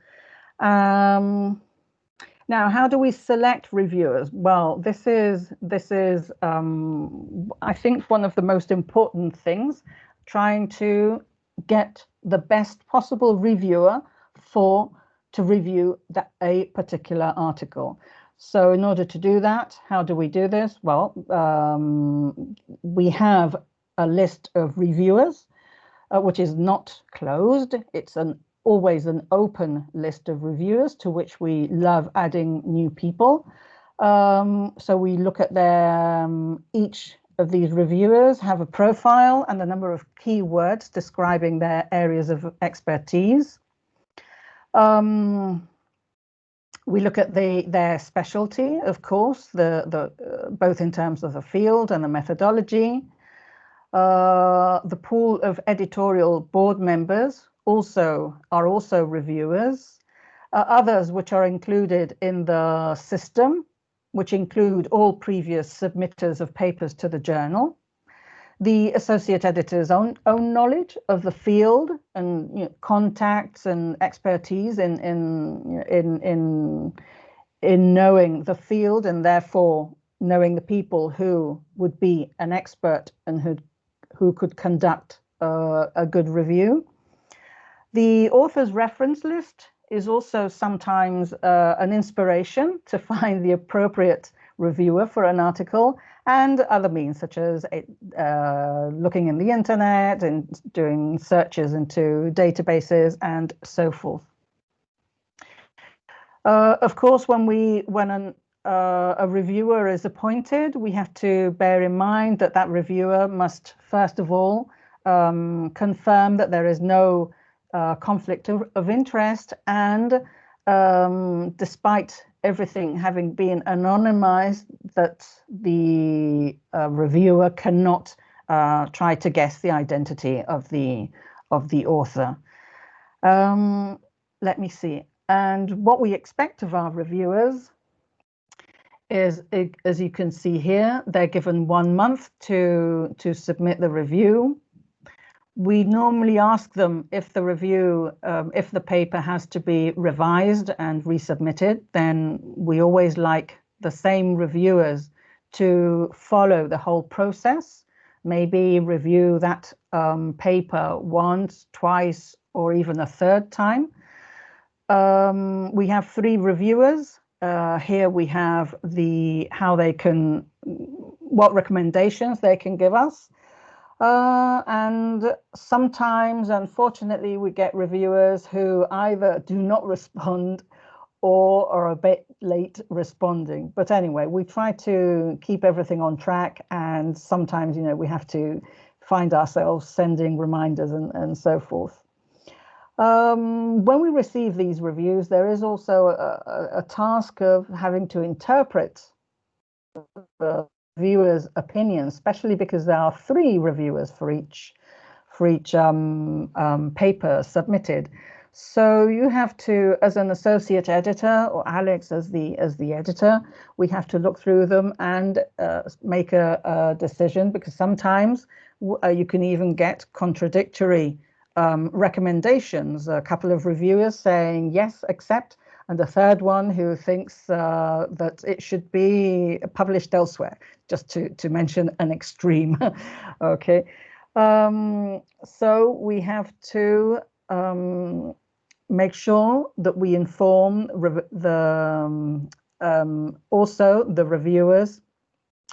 Now, how do we select reviewers? Well, this is I think one of the most important things, trying to get the best possible reviewer to review a particular article. So in order to do that, how do we do this? Well, we have a list of reviewers, which is not closed. It's always an open list of reviewers to which we love adding new people. So we look at each of these reviewers have a profile and a number of keywords describing their areas of expertise. We look at their specialty, of course, both in terms of the field and the methodology. The pool of editorial board members are also reviewers. Others which are included in the system, which include all previous submitters of papers to the journal. The associate editor's own knowledge of the field and contacts and expertise in knowing the field, and therefore knowing the people who would be an expert and who could conduct a good review. The author's reference list is also sometimes an inspiration to find the appropriate reviewer for an article, and other means such as looking in the internet and doing searches into databases and so forth. Of course, when a reviewer is appointed, we have to bear in mind that reviewer must first of all confirm that there is no conflict of interest, and despite everything having been anonymized, that the reviewer cannot try to guess the identity of the author. Let me see. And what we expect of our reviewers is, as you can see here, they're given 1 month to submit the review. We normally ask them if the review, if the paper has to be revised and resubmitted, then we always like the same reviewers to follow the whole process, maybe review that paper once, twice, or even a third time. We have 3 reviewers. Here we have what recommendations they can give us. And sometimes, unfortunately, we get reviewers who either do not respond or are a bit late responding. But anyway, we try to keep everything on track, and sometimes, we have to find ourselves sending reminders and so forth. When we receive these reviews, there is also a task of having to interpret the reviewers' opinions, especially because there are 3 reviewers for each paper submitted. So you have to, as an associate editor, or Alex as the editor, we have to look through them and make a decision, because sometimes you can even get contradictory recommendations. A couple of reviewers saying yes, accept, and a third one who thinks that it should be published elsewhere, just to mention an extreme. Okay, so we have to make sure that we inform also the reviewers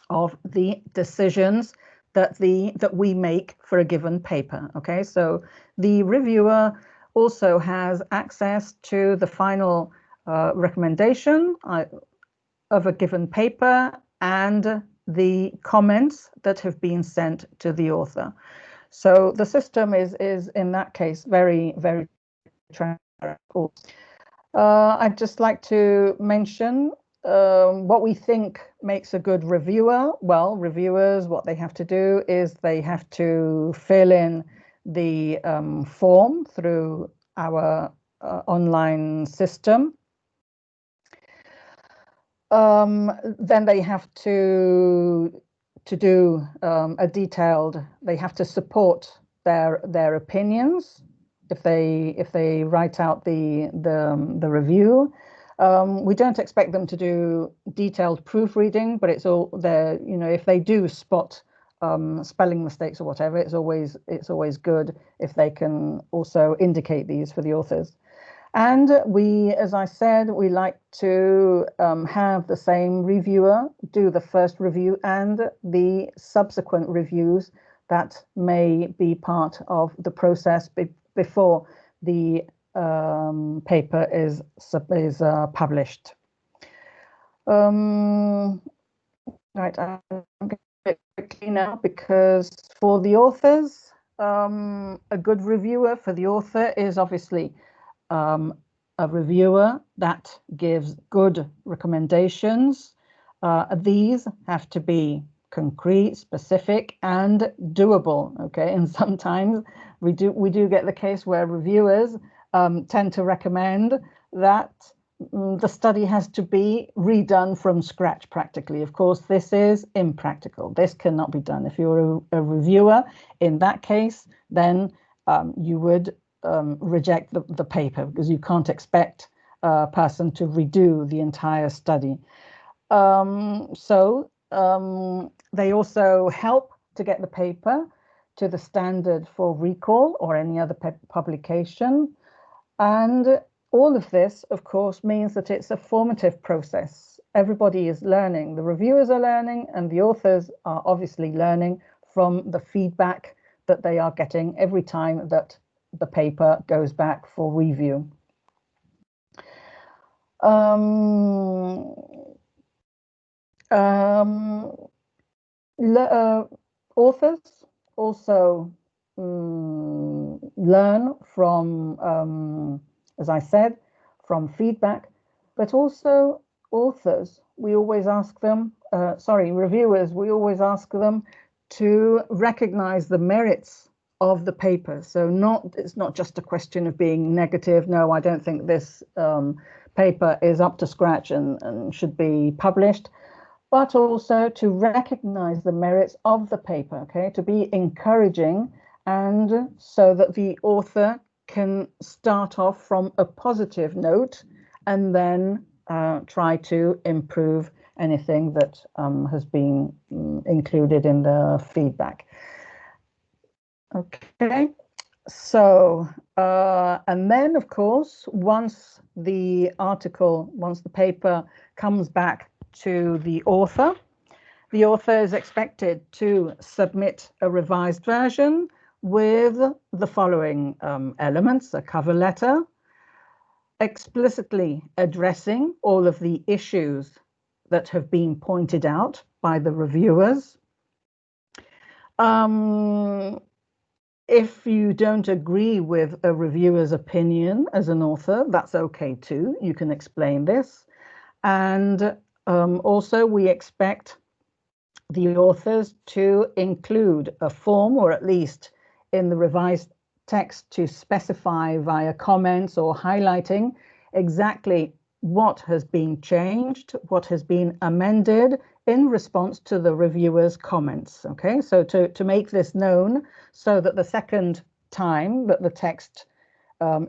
of the decisions that we make for a given paper. Okay, so the reviewer also has access to the final recommendation of a given paper and the comments that have been sent to the author. So the system is in that case very, very transparent. I'd just like to mention what we think makes a good reviewer. Well, reviewers, what they have to do is they have to fill in the form through our online system. Then they have to do a detailed. They have to support their opinions if they write out the review. We don't expect them to do detailed proofreading, but it's all there. If they do spot spelling mistakes or whatever, it's always good if they can also indicate these for the authors. And we, as I said, we like to have the same reviewer do the first review and the subsequent reviews that may be part of the process before the paper is published. Right, I'm going to do it quickly now, because for the authors, a good reviewer for the author is obviously a reviewer that gives good recommendations. These have to be concrete, specific, and doable. Okay, and sometimes we do get the case where reviewers tend to recommend that the study has to be redone from scratch practically. Of course, this is impractical. This cannot be done. If you're a reviewer in that case, then you would reject the paper, because you can't expect a person to redo the entire study. They also help to get the paper to the standard for recall or any other publication. And all of this, of course, means that it's a formative process. Everybody is learning. The reviewers are learning, and the authors are obviously learning from the feedback that they are getting every time that the paper goes back for review. Authors also learn from, as I said, from feedback, but also authors, we always ask them, reviewers, we always ask them to recognize the merits of the paper. So it's not just a question of being negative. No, I don't think this paper is up to scratch and should be published, but also to recognize the merits of the paper, okay, to be encouraging, and so that the author can start off from a positive note and then try to improve anything that has been included in the feedback. Okay, so and then of course, once the paper comes back to the author is expected to submit a revised version with the following elements: a cover letter, explicitly addressing all of the issues that have been pointed out by the reviewers. If you don't agree with a reviewer's opinion as an author, that's okay too. You can explain this. And also we expect the authors to include a form, or at least in the revised text, to specify via comments or highlighting exactly what has been changed, what has been amended in response to the reviewer's comments. Okay, so to make this known, so that the second time that the text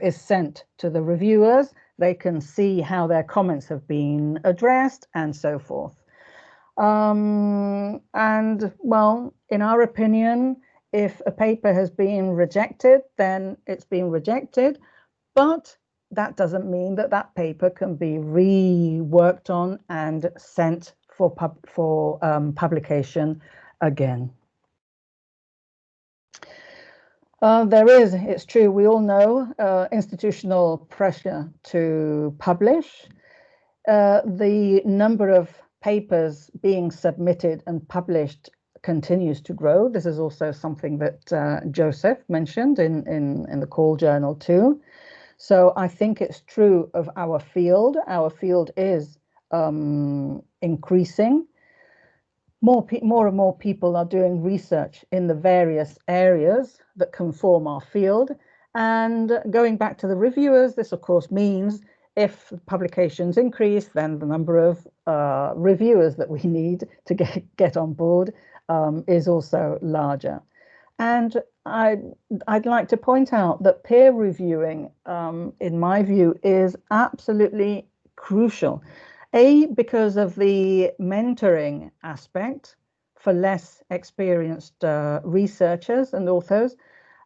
is sent to the reviewers, they can see how their comments have been addressed and so forth. And well, in our opinion, if a paper has been rejected, then it's been rejected, but that doesn't mean that that paper can be reworked on and sent for publication again. It's true, we all know, institutional pressure to publish. The number of papers being submitted and published continues to grow. This is also something that Joseph mentioned in the call journal too. So I think it's true of our field. Our field is increasing. More and more people are doing research in the various areas that can form our field. And going back to the reviewers, this of course means if publications increase, then the number of reviewers that we need to get on board is also larger. And I'd like to point out that peer reviewing, in my view, is absolutely crucial. Because of the mentoring aspect for less experienced researchers and authors,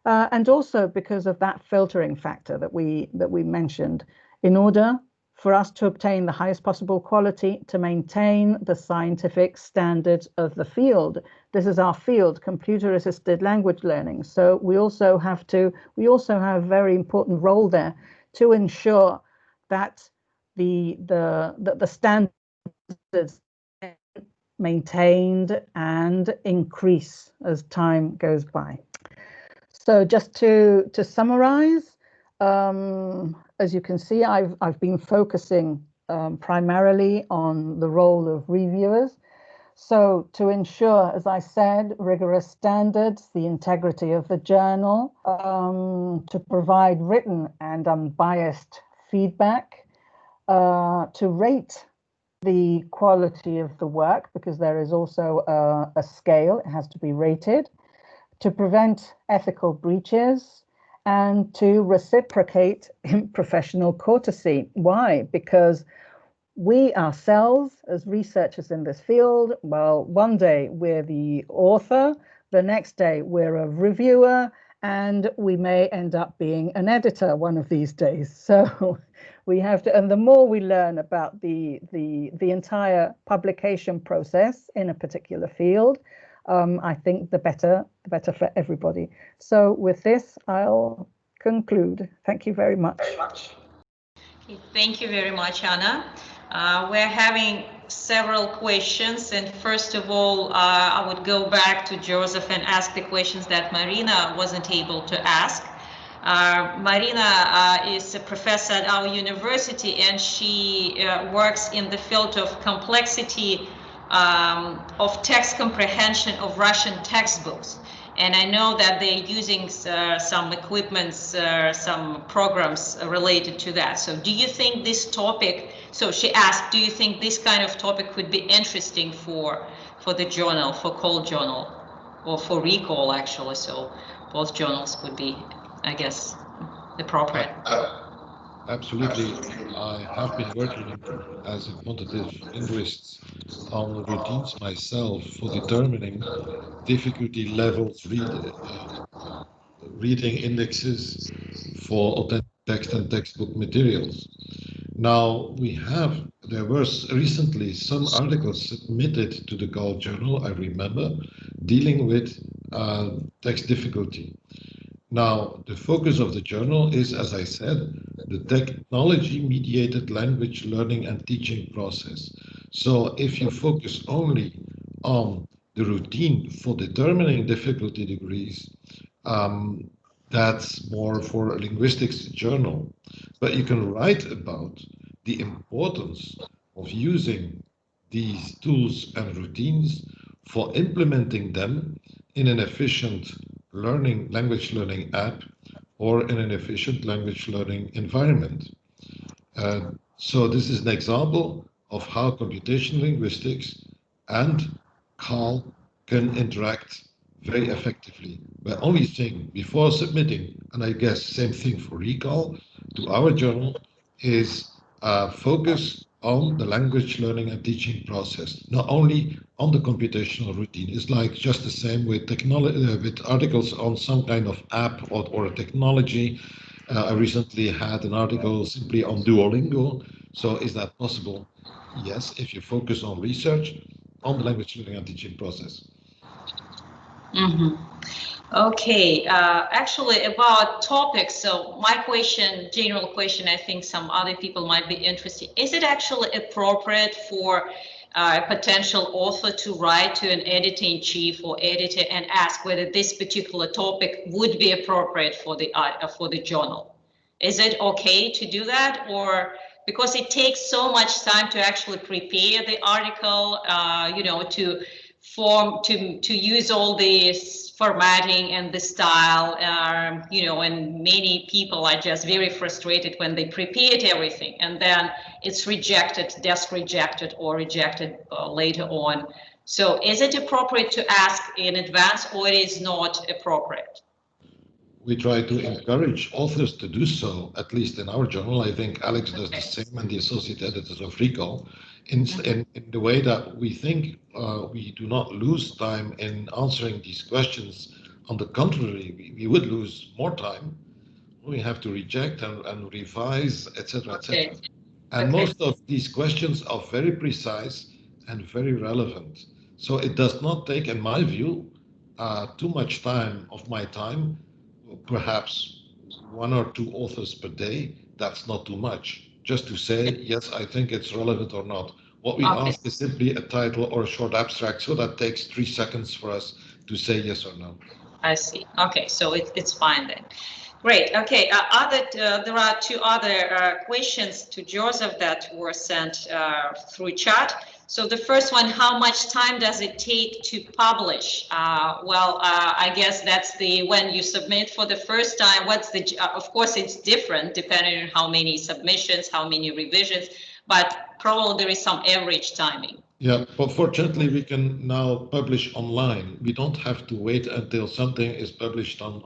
and also because of that filtering factor that we mentioned, in order for us to obtain the highest possible quality, to maintain the scientific standards of the field. This is our field, computer-assisted language learning. So we also have a very important role there to ensure that the standards maintained and increase as time goes by. So just to summarize, as you can see, I've been focusing primarily on the role of reviewers. So to ensure, as I said, rigorous standards, the integrity of the journal, to provide written and unbiased feedback, to rate the quality of the work, because there is also a scale, it has to be rated, to prevent ethical breaches, and to reciprocate in professional courtesy. Why? Because we ourselves, as researchers in this field, well, one day we're the author, the next day we're a reviewer, and we may end up being an editor one of these days. So we have to, and the more we learn about the entire publication process in a particular field, I think the better for everybody. So with this, I'll conclude. Thank you very much.
Okay, thank you very much, Anna. We're having several questions, and first of all, I would go back to Joseph and ask the questions that Marina wasn't able to ask. Marina is a professor at our university, and she works in the field of complexity of text comprehension of Russian textbooks. And I know that they're using some equipments, some programs related to that. So do you think this topic, so she asked, do you think this kind of topic could be interesting for the journal, for Call Journal, or for Recall actually? So both journals would be, I guess, appropriate.
Absolutely. I have been working as a quantitative linguist on routines myself for determining difficulty levels, reading indexes for authentic text and textbook materials. Now, there were recently some articles submitted to the KILS journal, I remember, dealing with text difficulty. Now, the focus of the journal is, as I said, the technology-mediated language learning and teaching process. So if you focus only on the routine for determining difficulty degrees, that's more for a linguistics journal. But you can write about the importance of using these tools and routines for implementing them in an efficient language learning app or in an efficient language learning environment. So this is an example of how computational linguistics and KAL can interact very effectively. But only thing before submitting, and I guess same thing for recall to our journal, is focus on the language learning and teaching process, not only on the computational routine. It's like just the same with technology, with articles on some kind of app or a technology. I recently had an article simply on Duolingo. So is that possible? Yes, if you focus on research on the language learning and teaching process.
Mm-hmm. Okay, actually about topics, so my question, general question, I think some other people might be interested. Is it actually appropriate for a potential author to write to an editor-in-chief or editor and ask whether this particular topic would be appropriate for the journal? Is it okay to do that, or because it takes so much time to actually prepare the article, to use all this formatting and the style, and many people are just very frustrated when they prepared everything and then it's rejected, desk rejected or rejected later on. So is it appropriate to ask in advance, or it is not appropriate?
We try to encourage authors to do so, at least in our journal. I think Alex does the same, and the associate editors of Recall, in the way that we think we do not lose time in answering these questions. On the contrary, we would lose more time. We have to reject and revise, etc., etc. And most of these questions are very precise and very relevant. So it does not take, in my view, too much time of my time. Perhaps one or two authors per day, that's not too much. Just to say, yes, I think it's relevant or not. What we ask is simply a title or a short abstract, so that takes 3 seconds for us to say yes or no.
I see. Okay, so it's fine then. Great. Okay. There are two other questions to Joseph that were sent through chat. So the first one: how much time does it take to publish? I guess that's when you submit for the first time. Of course, it's different depending on how many submissions, how many revisions, but probably there is some average timing.
Yeah, but fortunately, we can now publish online. We don't have to wait until something is published on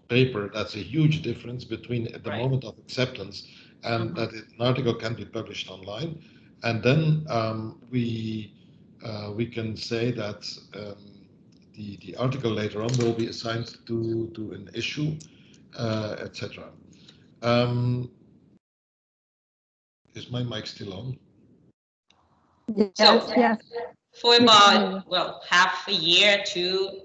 paper. That's a huge difference between the moment of acceptance and that an article can be published online. And then we can say that the article later on will be assigned to an issue, etc. Is my mic still on?
Yes.
For about, half a year to,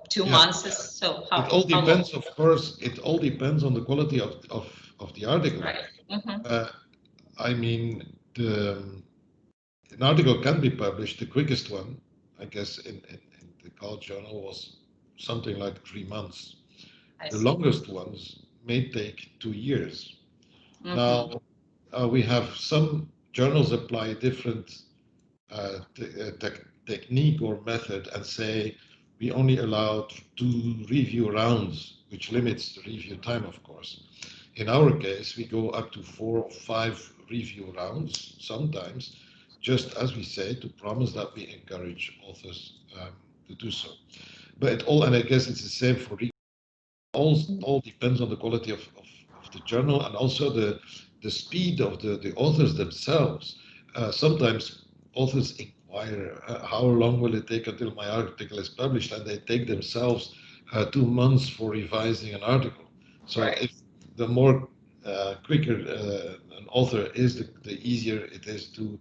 2 months. So how,
it all depends, of course, it all depends on the quality of the article.
Right.
I mean, an article can be published, the quickest one, I guess, in the KILS journal was something like 3 months. The longest ones may take 2 years. Now, we have some journals apply different technique or method and say we only allow 2 review rounds, which limits the review time, of course. In our case, we go up to 4 or 5 review rounds sometimes, just as we say, to promise that we encourage authors to do so. But and I guess it's the same for all depends on the quality of the journal and also the speed of the authors themselves. Sometimes authors inquire, how long will it take until my article is published? And they take themselves 2 months for revising an article. So if the more quicker an author is, the easier it is to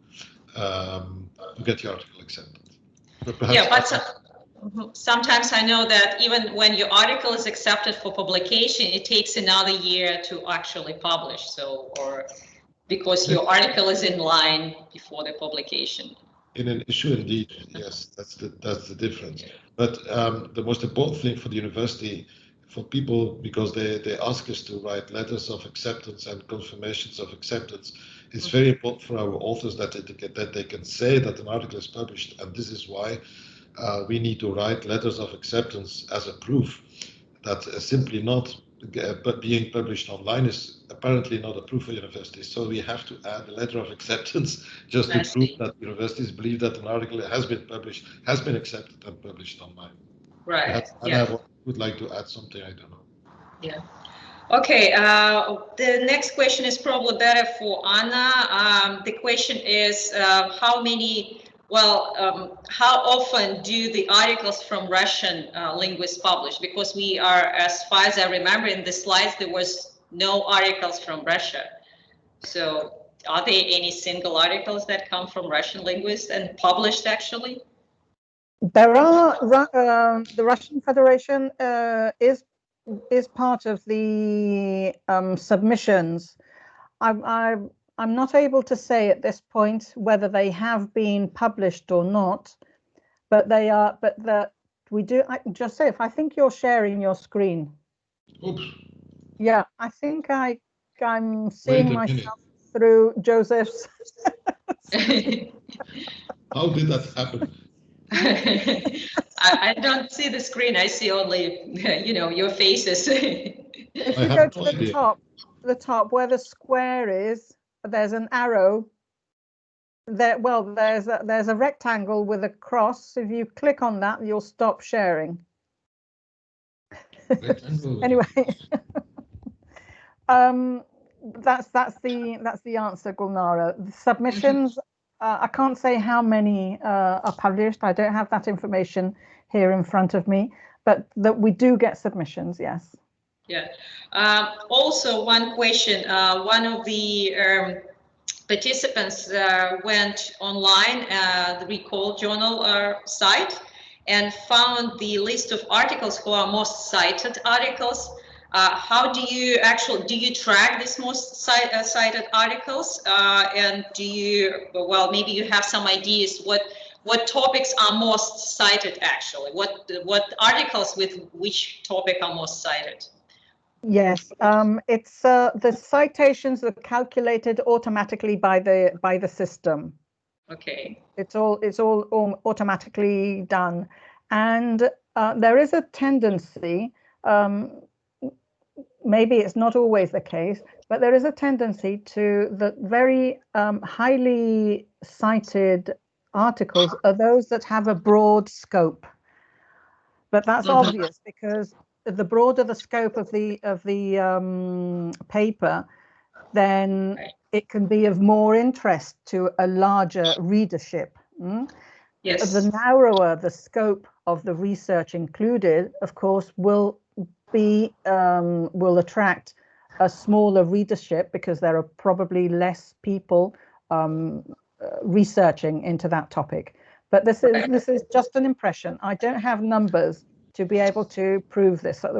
get the article accepted.
But sometimes I know that even when your article is accepted for publication, it takes another year to actually publish. So, or because your article is in line before the publication.
In an issue, indeed, yes, that's the difference. But the most important thing for the university, for people, because they ask us to write letters of acceptance and confirmations of acceptance, it's very important for our authors that they can say that an article is published, and this is why we need to write letters of acceptance as a proof that simply not being published online is apparently not a proof for universities. So we have to add a letter of acceptance just to prove that universities believe that an article has been published, has been accepted and published online.
Right.
And I would like to add something, I don't know.
Yeah. Okay, the next question is probably better for Anna. The question is how often do the articles from Russian linguists publish? Because we are, as far as I remember in the slides, there was no articles from Russia. So are there any single articles that come from Russian linguists and published actually?
There are, the Russian Federation is part of the submissions. I'm not able to say at this point whether they have been published or not, but they are. But that we do. Joseph, I think you're sharing your screen.
Oops.
Yeah, I think I'm seeing myself through Joseph's.
How did that happen?
I don't see the screen. I see only, your faces.
If you go to the top where the square is, there's an arrow. There, well, there's a rectangle with a cross. If you click on that, you'll stop sharing. Anyway, that's the answer, Gulnara. The submissions. I can't say how many are published. I don't have that information here in front of me, but that we do get submissions, yes.
Yeah. Also, one question. One of the participants went online, the Recall Journal site, and found the list of articles who are most cited articles. How do you track these most cited articles? And maybe you have some ideas what topics are most cited actually? What articles with which topic are most cited?
Yes, it's the citations are calculated automatically by the system.
Okay.
It's all automatically done, and there is a tendency. Maybe it's not always the case, but there is a tendency to the very highly cited articles are those that have a broad scope. But that's obvious because the broader the scope of the paper, then it can be of more interest to a larger readership.
Yes.
The narrower the scope of the research included, of course, will attract a smaller readership because there are probably less people researching into that topic. But this is just an impression. I don't have numbers to be able to prove this at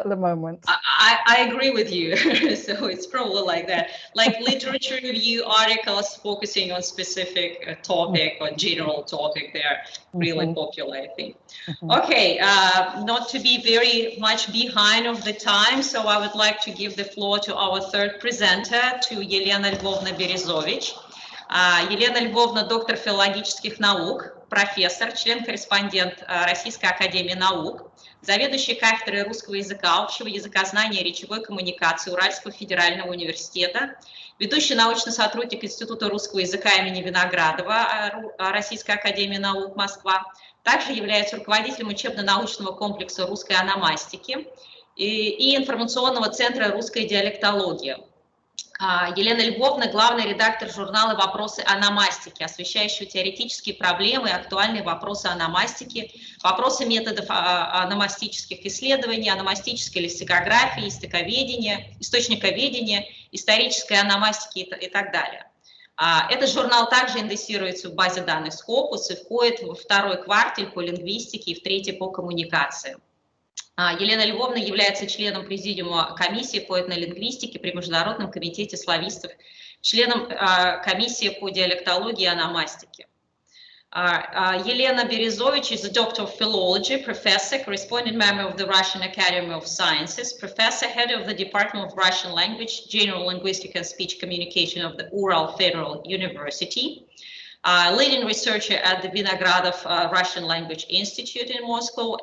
the moment.
I agree with you. So it's probably like that. Like literature review articles focusing on specific topic or general topic, they're really popular, I think. Okay, not to be very much behind of the time, so I would like to give the floor to our third presenter, to Елена Львовна Березович. Елена Львовна, доктор филологических наук, профессор, член-корреспондент Российской академии наук, заведующий кафедрой русского языка, общего языкознания и речевой коммуникации Уральского федерального университета, ведущий научный сотрудник Института русского языка имени Виноградова Российской академии наук Москва, также является руководителем учебно-научного комплекса русской ономастики и информационного центра русской диалектологии. Елена Львовна, главный редактор журнала «Вопросы ономастики», освещающий теоретические проблемы и актуальные вопросы ономастики, вопросы методов ономастических исследований, ономастической лексикографии, источниковедения, исторической ономастики и так далее. Этот журнал также индексируется в базе данных Scopus и входит во второй кварталь по лингвистике и в третий по коммуникации. Елена Львовна является членом президиума комиссии по этнолингвистике при Международном комитете славистов, членом комиссии по диалектологии и ономастике. Елена Березович is a doctor of philology, professor, corresponding member of the Russian Academy of Sciences, professor, head of the Department of Russian Language, General Linguistic and Speech Communication of the Ural Federal University, leading researcher at the Vinogradov Russian Language Institute in Moscow,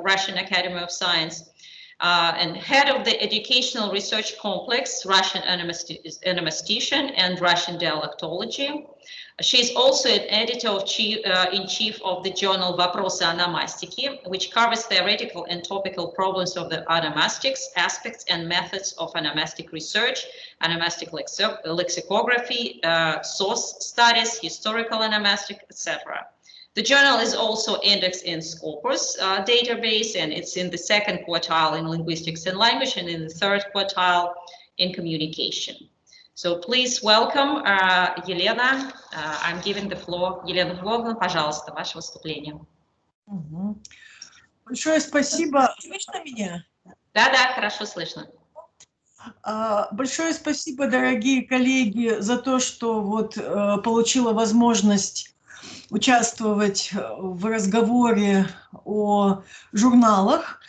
Russian Academy of Science, and head of the Educational Research Complex, Russian Onomastician and Russian Dialectology. She is also an editor-in-chief of the journal Вопросы ономастики, which covers theoretical and topical problems of the onomastics, aspects and methods of onomastic research, onomastic lexicography, source studies, historical onomastic, etc. The journal is also indexed in Scopus database, and it's in the second quartile in linguistics and language, and in the third quartile in communication. So please welcome Елена. I'm giving the floor. Елена Львовна, пожалуйста, ваше выступление.
Большое спасибо. Слышно меня?
Да, хорошо слышно.
Большое спасибо, дорогие коллеги, за то, что вот получила возможность участвовать в разговоре о журналах.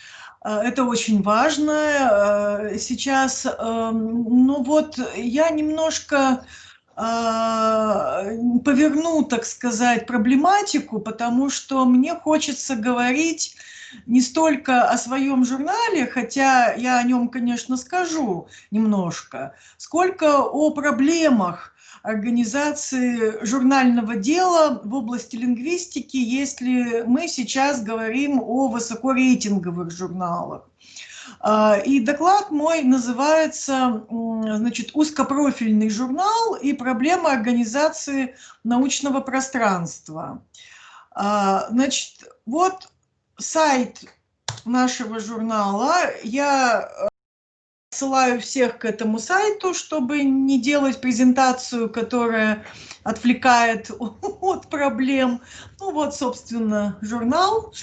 Это очень важно. Сейчас, ну вот, я немножко поверну, так сказать, проблематику, потому что мне хочется говорить не столько о своем журнале, хотя я о нем, конечно, скажу немножко, сколько о проблемах организации журнального дела в области лингвистики, если мы сейчас говорим о высокорейтинговых журналах. И доклад мой называется, значит, «Узкопрофильный журнал и проблема организации научного пространства». Значит, вот сайт нашего журнала. Я ссылаю всех к этому сайту, чтобы не делать презентацию, которая отвлекает от проблем. Ну вот, собственно, журнал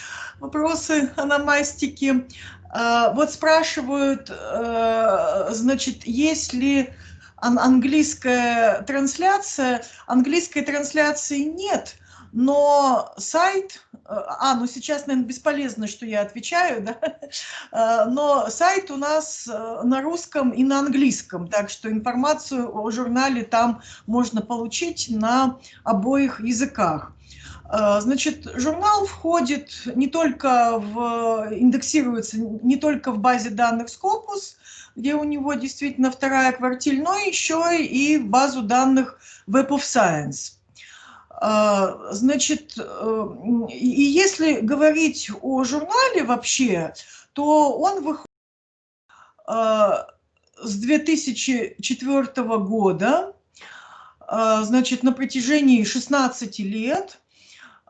«Вопросы ономастики». Вот спрашивают, значит, есть ли английская трансляция? Английской трансляции нет, но сайт... ну сейчас, наверное, бесполезно, что я отвечаю, да? Но сайт у нас на русском и на английском, так что информацию о журнале там можно получить на обоих языках. Значит, журнал входит не только индексируется не только в базе данных Scopus, где у него действительно вторая квартиль, но еще и в базу данных Web of Science. Значит, и если говорить о журнале вообще, то он выходит с 2004 года, значит, на протяжении 16 лет.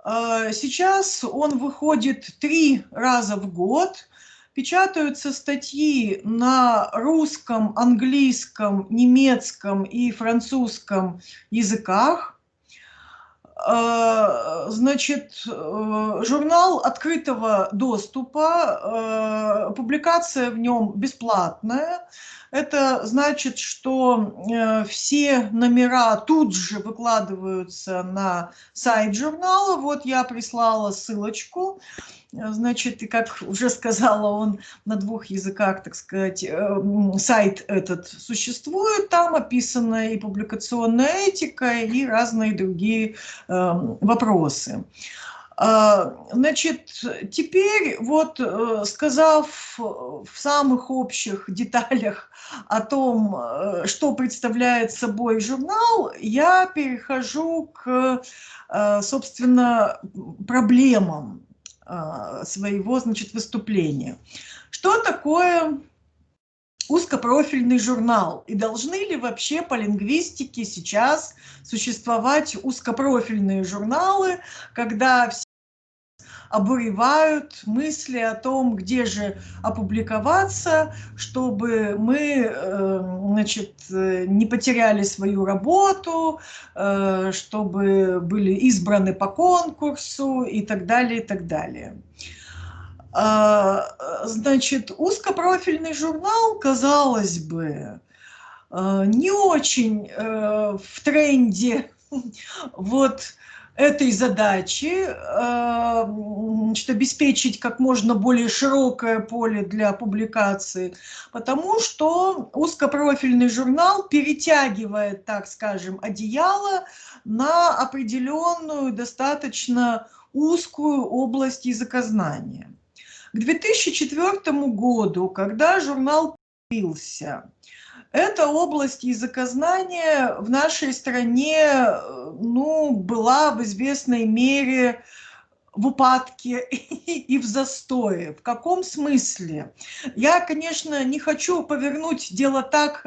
Сейчас он выходит 3 раза в год, печатаются статьи на русском, английском, немецком и французском языках. Значит, журнал открытого доступа, публикация в нем бесплатная. Это значит, что все номера тут же выкладываются на сайт журнала. Вот я прислала ссылочку. Значит, и как уже сказала, он на 2 языках, так сказать, сайт этот существует. Там описана и публикационная этика, и разные другие вопросы. Значит, теперь вот, сказав в самых общих деталях о том, что представляет собой журнал, я перехожу к, собственно, проблемам своего, значит, выступления. Что такое узкопрофильный журнал? И должны ли вообще по лингвистике сейчас существовать узкопрофильные журналы, когда все обуревают мысли о том, где же опубликоваться, чтобы мы, значит, не потеряли свою работу, чтобы были избраны по конкурсу и так далее, и так далее. Значит, узкопрофильный журнал, казалось бы, не очень в тренде вот этой задачи, значит, обеспечить как можно более широкое поле для публикации, потому что узкопрофильный журнал перетягивает, так скажем, одеяло на определенную, достаточно узкую область языкознания. К 2004 году, когда журнал появился, эта область языкознания в нашей стране, ну, была в известной мере в упадке и в застое. В каком смысле? Я, конечно, не хочу повернуть дело так,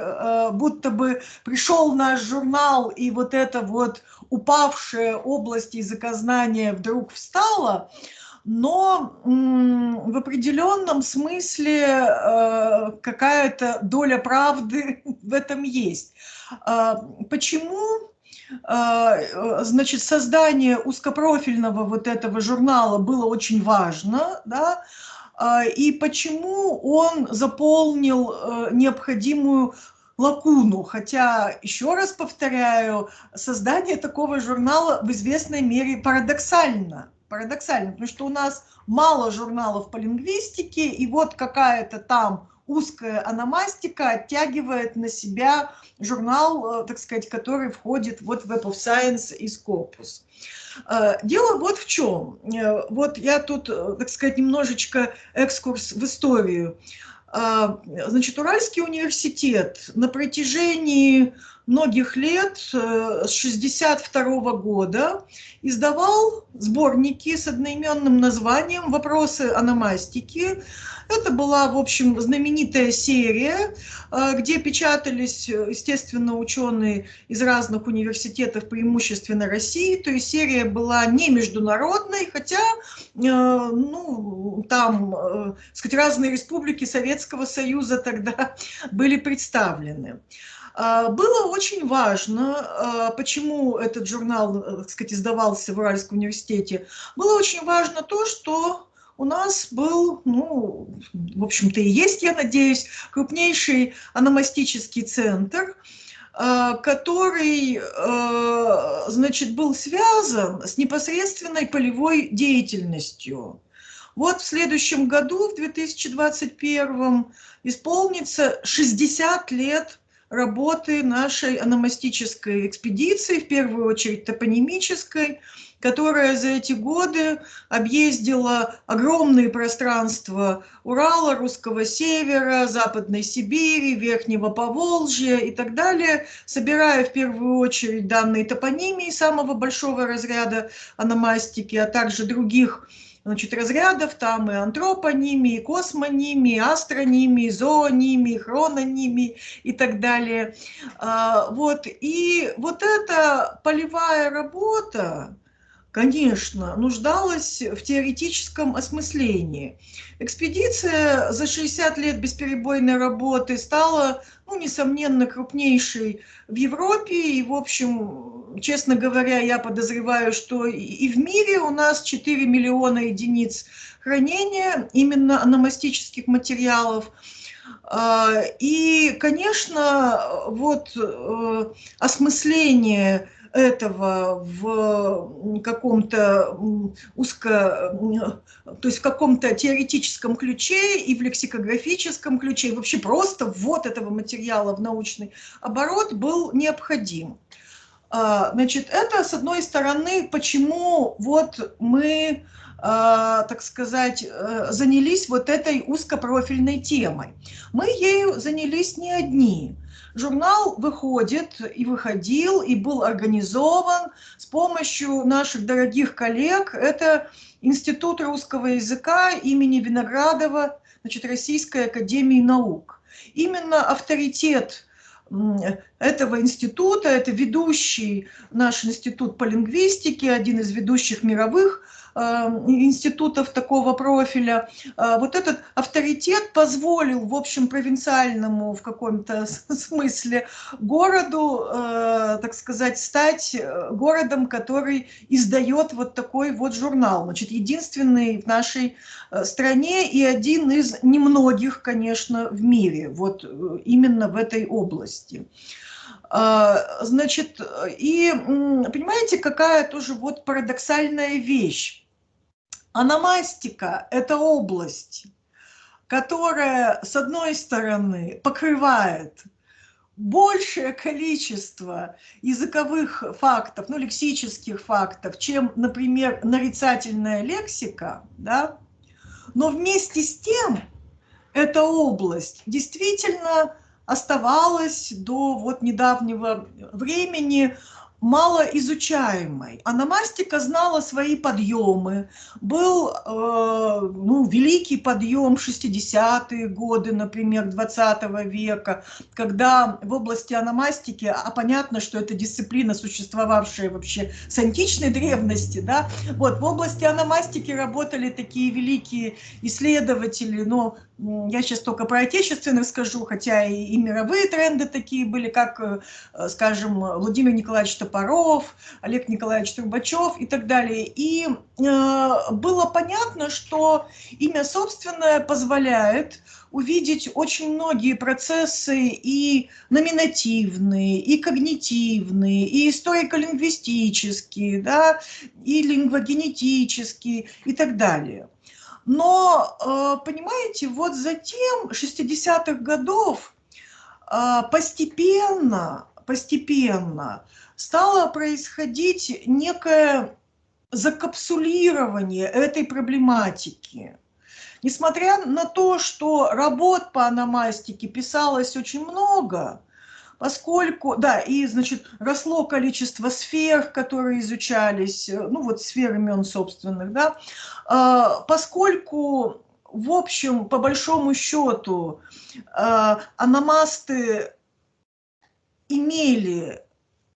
будто бы пришел наш журнал, и вот эта вот упавшая область языкознания вдруг встала, но в определенном смысле какая-то доля правды в этом есть. Почему, значит, создание узкопрофильного вот этого журнала было очень важно, да, и почему он заполнил необходимую лакуну, хотя, еще раз повторяю, создание такого журнала в известной мере парадоксально, потому что у нас мало журналов по лингвистике, и вот какая-то там узкая ономастика оттягивает на себя журнал, так сказать, который входит вот в Web of Science и Scopus. Дело вот в чем. Вот я тут, так сказать, немножечко экскурс в историю. Значит, Уральский университет на протяжении многих лет, с 1962 года, издавал сборники с одноименным названием «Вопросы ономастики». Это была, в общем, знаменитая серия, где печатались, естественно, ученые из разных университетов, преимущественно России. То есть серия была не международной, хотя, ну, там, так сказать, разные республики Советского Союза тогда были представлены. Было очень важно, почему этот журнал, так сказать, издавался в Уральском университете, было очень важно то, что у нас был, ну, в общем-то и есть, я надеюсь, крупнейший ономастический центр, который, значит, был связан с непосредственной полевой деятельностью. Вот в следующем году, в 2021, исполнится 60 лет работы нашей ономастической экспедиции, в первую очередь топонимической, которая за эти годы объездила огромные пространства Урала, Русского Севера, Западной Сибири, Верхнего Поволжья и так далее, собирая в первую очередь данные топонимии самого большого разряда ономастики, а также других, значит, разрядов, там и антропонимии, и космонимии, и астронимии, зоонимии, хрононимии и так далее. Вот. И вот эта полевая работа, конечно, нуждалась в теоретическом осмыслении. Экспедиция за 60 лет бесперебойной работы стала, ну, несомненно, крупнейшей в Европе. И, в общем, честно говоря, я подозреваю, что и в мире у нас 4 миллиона единиц хранения именно ономастических материалов. И, конечно, вот осмысление этого в каком-то то есть в каком-то теоретическом ключе и в лексикографическом ключе, и вообще просто ввод этого материала в научный оборот был необходим. Значит, это, с одной стороны, почему вот мы, так сказать, занялись вот этой узкопрофильной темой. Мы ею занялись не одни. Журнал выходит и выходил, и был организован с помощью наших дорогих коллег. Это Институт русского языка имени Виноградова, значит, Российской академии наук. Именно авторитет этого института, это ведущий наш институт по лингвистике, один из ведущих мировых институтов такого профиля. Вот этот авторитет позволил, в общем, провинциальному в каком-то смысле городу, так сказать, стать городом, который издает вот такой вот журнал. Значит, единственный в нашей стране и один из немногих, конечно, в мире, вот именно в этой области. Значит, и понимаете, какая тоже вот парадоксальная вещь. Ономастика – это область, которая, с одной стороны, покрывает большее количество языковых фактов, ну, лексических фактов, чем, например, нарицательная лексика, да? Но вместе с тем эта область действительно оставалась до вот недавнего времени малоизучаемой. Ономастика знала свои подъемы. Был великий подъем в 60-е годы, например, 20 века, когда в области ономастики, а понятно, что это дисциплина, существовавшая вообще с античной древности, да, вот в области ономастики работали такие великие исследователи, но я сейчас только про отечественных скажу, хотя и мировые тренды такие были, как, скажем, Владимир Николаевич Топоров, Олег Николаевич Трубачев и так далее. И было понятно, что имя собственное позволяет увидеть очень многие процессы и номинативные, и когнитивные, и историко-лингвистические, да, и лингвогенетические и так далее. Но, понимаете, вот затем, 60-х годов, постепенно стало происходить некое закапсулирование этой проблематики. Несмотря на то, что работ по ономастике писалось очень много, поскольку, да, и, значит, росло количество сфер, которые изучались, ну, вот сфер имен собственных, да, поскольку, в общем, по большому счету, ономасты имели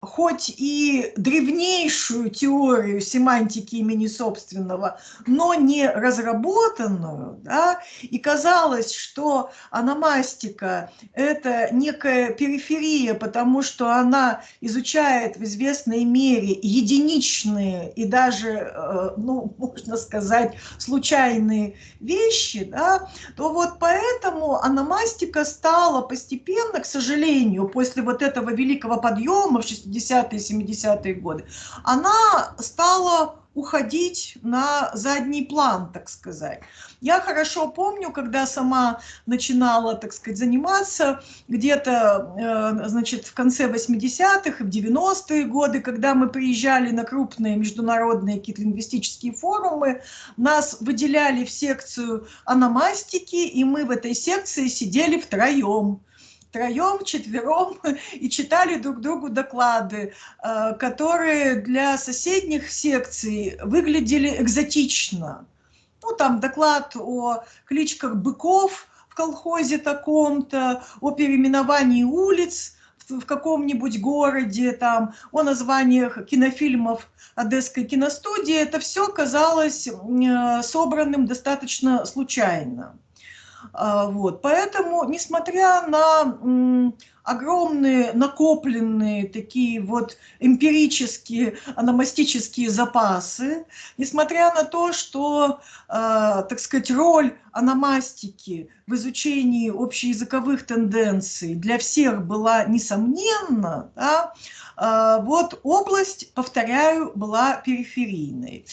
хоть и древнейшую теорию семантики имени собственного, но не разработанную, да, и казалось, что ономастика – это некая периферия, потому что она изучает в известной мере единичные и даже, ну, можно сказать, случайные вещи, да, то вот поэтому ономастика стала постепенно, к сожалению, после вот этого великого подъема в 60-е, 70-е годы, она стала уходить на задний план, так сказать. Я хорошо помню, когда сама начинала, так сказать, заниматься где-то, значит, в конце 80-х и в 90-е годы, когда мы приезжали на крупные международные какие-то лингвистические форумы, нас выделяли в секцию ономастики, и мы в этой секции сидели втроем, четвером, и читали друг другу доклады, которые для соседних секций выглядели экзотично. Ну, там доклад о кличках быков в колхозе таком-то, о переименовании улиц в каком-нибудь городе, там, о названиях кинофильмов Одесской киностудии. Это все казалось собранным достаточно случайно. Вот. Поэтому, несмотря на огромные накопленные такие вот эмпирические ономастические запасы, несмотря на то, что, так сказать, роль ономастики в изучении общеязыковых тенденций для всех была несомненна, да, вот область, повторяю, была периферийной.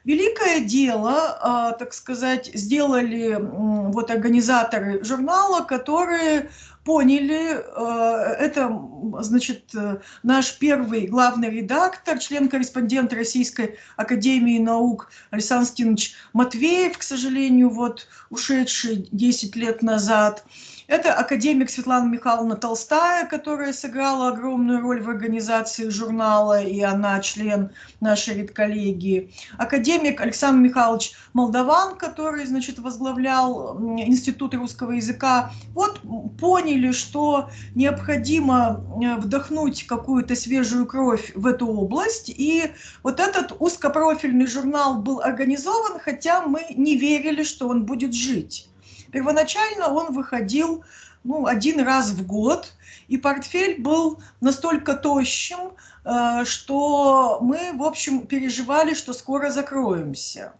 Великое дело, так сказать, сделали вот организаторы журнала, которые поняли, это, значит, наш первый главный редактор, член-корреспондент Российской академии наук Александр Стинович Матвеев, к сожалению, вот ушедший 10 лет назад. Это академик Светлана Михайловна Толстая, которая сыграла огромную роль в организации журнала, и она член нашей редколлегии. Академик Александр Михайлович Молдаван, который, значит, возглавлял Институт русского языка. Вот поняли, что необходимо вдохнуть какую-то свежую кровь в эту область, и вот этот узкопрофильный журнал был организован, хотя мы не верили, что он будет жить. Первоначально он выходил один раз в год, и портфель был настолько тощим, что мы, в общем, переживали, что скоро закроемся.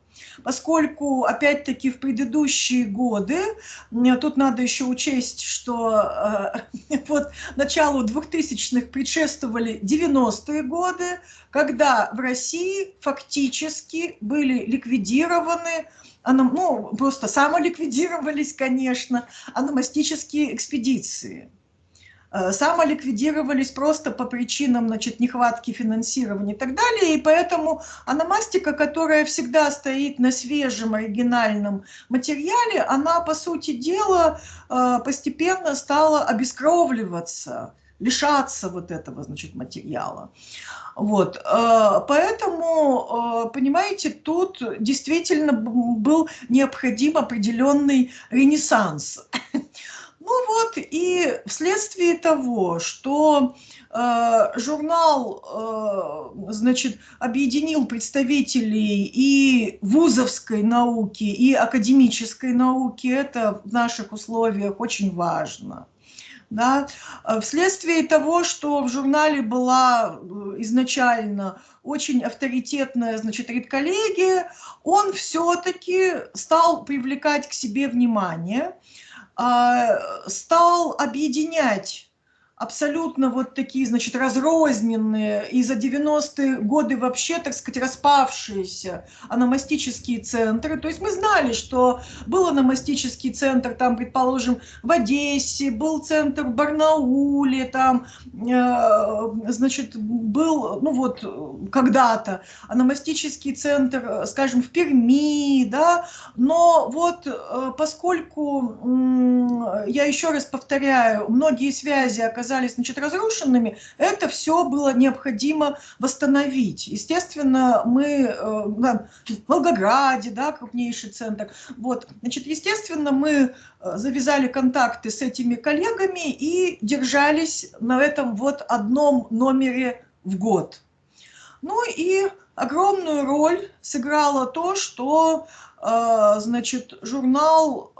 Поскольку, опять-таки, в предыдущие годы, тут надо еще учесть, что вот началу 2000-х предшествовали 90-е годы, когда в России фактически были ликвидированы, просто самоликвидировались, конечно, ономастические экспедиции. Самоликвидировались просто по причинам, значит, нехватки финансирования и так далее, и поэтому ономастика, которая всегда стоит на свежем оригинальном материале, она, по сути дела, постепенно стала обескровливаться, лишаться вот этого, значит, материала. Вот, поэтому, понимаете, тут действительно был необходим определенный ренессанс. Ну вот, и вследствие того, что журнал, значит, объединил представителей и вузовской науки, и академической науки, это в наших условиях очень важно. Да? Вследствие того, что в журнале была изначально очень авторитетная, значит, редколлегия, он все-таки стал привлекать к себе внимание, стал объединять абсолютно вот такие, значит, разрозненные и за 90-е годы вообще, так сказать, распавшиеся ономастические центры. То есть мы знали, что был ономастический центр, там, предположим, в Одессе, был центр в Барнауле, там, значит, был, ну вот, когда-то ономастический центр, скажем, в Перми, да, но вот поскольку, я еще раз повторяю, многие связи оказались, значит, разрушенными, это все было необходимо восстановить. Естественно, мы в Волгограде, да, крупнейший центр, вот, значит, естественно, мы завязали контакты с этими коллегами и держались на этом вот одном номере в год. Ну и огромную роль сыграло то, что, значит, журнал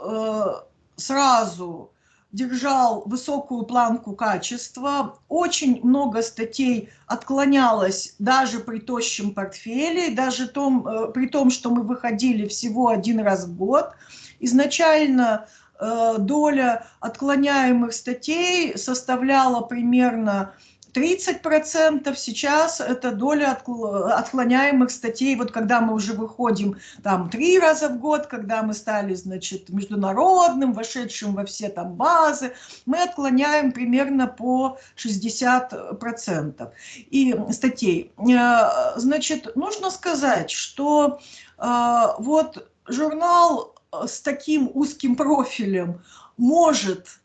сразу держал высокую планку качества, очень много статей отклонялось даже при тощем портфеле, даже при том, что мы выходили всего один раз в год. Изначально доля отклоняемых статей составляла примерно 30%, сейчас это доля отклоняемых статей, вот когда мы уже выходим там 3 раза в год, когда мы стали, значит, международным, вошедшим во все там базы, мы отклоняем примерно по 60% и статей. Значит, нужно сказать, что вот журнал с таким узким профилем может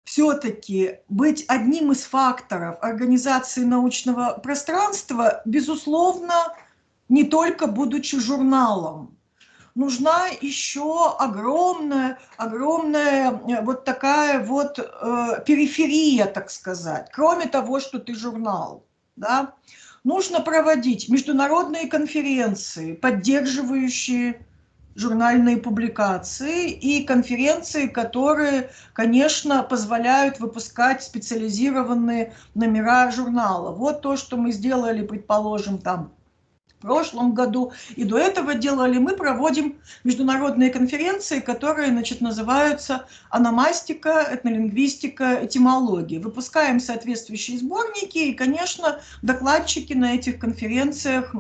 все-таки быть одним из факторов организации научного пространства, безусловно, не только будучи журналом. Нужна еще огромная вот такая вот периферия, так сказать, кроме того, что ты журнал. Да? Нужно проводить международные конференции, поддерживающие журнальные публикации и конференции, которые, конечно, позволяют выпускать специализированные номера журнала. Вот то, что мы сделали, предположим, там в прошлом году и до этого делали. Мы проводим международные конференции, которые, значит, называются «Ономастика, этнолингвистика, этимология». Выпускаем соответствующие сборники, и, конечно, докладчики на этих конференциях,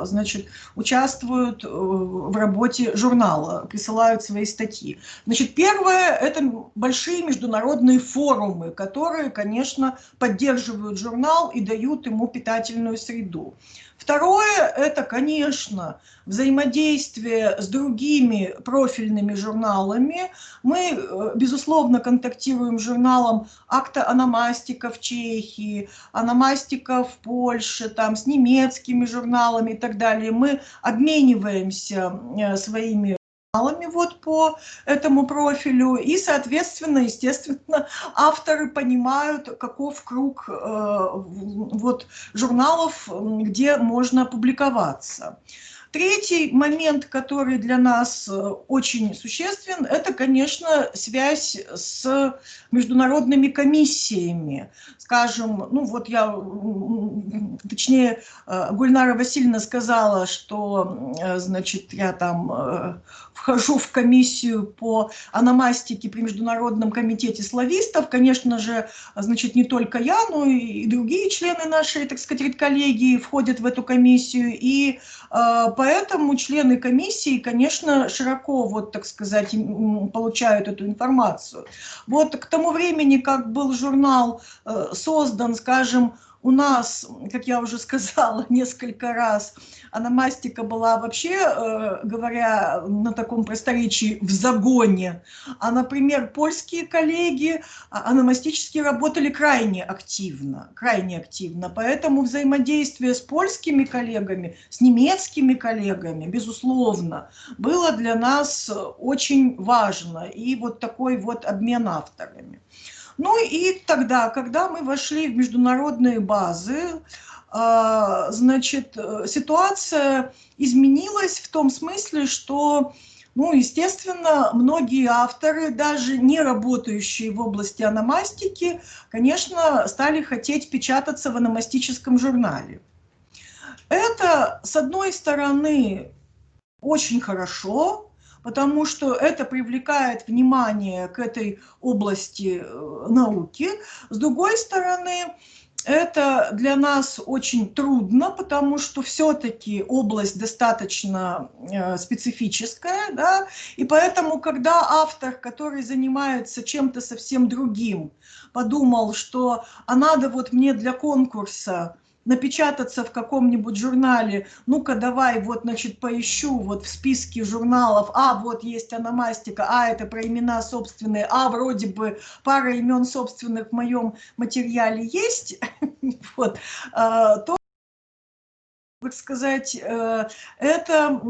значит, участвуют в работе журнала, присылают свои статьи. Значит, первое – это большие международные форумы, которые, конечно, поддерживают журнал и дают ему питательную среду. Второе, это, конечно, взаимодействие с другими профильными журналами. Мы, безусловно, контактируем с журналом «Акта Ономастика» в Чехии, «Ономастика» в Польше, там, с немецкими журналами и так далее. Мы обмениваемся своими журналами вот по этому профилю, и, соответственно, естественно, авторы понимают, каков круг вот журналов, где можно публиковаться. Третий момент, который для нас очень существен, это, конечно, связь с международными комиссиями. Скажем, ну вот точнее, Гульнара Васильевна сказала, что, значит, я там вхожу в комиссию по ономастике при Международном комитете славистов. Конечно же, значит, не только я, но и другие члены нашей, так сказать, редколлегии входят в эту комиссию, и поэтому члены комиссии, конечно, широко, вот, так сказать, получают эту информацию. Вот к тому времени, как был журнал создан, скажем, у нас, как я уже сказала несколько раз, ономастика была вообще, говоря на таком просторечии, в загоне. А, например, польские коллеги ономастически работали крайне активно. Поэтому взаимодействие с польскими коллегами, с немецкими коллегами, безусловно, было для нас очень важно. И вот такой вот обмен авторами. Ну и тогда, когда мы вошли в международные базы, значит, ситуация изменилась в том смысле, что, ну, естественно, многие авторы, даже не работающие в области ономастики, конечно, стали хотеть печататься в ономастическом журнале. Это, с одной стороны, очень хорошо, потому что это привлекает внимание к этой области науки. С другой стороны, это для нас очень трудно, потому что все-таки область достаточно специфическая, да, и поэтому, когда автор, который занимается чем-то совсем другим, подумал, что надо вот мне для конкурса напечататься в каком-нибудь журнале, ну-ка давай вот, значит, поищу вот в списке журналов, вот есть ономастика, это про имена собственные, вроде бы пара имен собственных в моем материале есть, вот, то, так сказать, это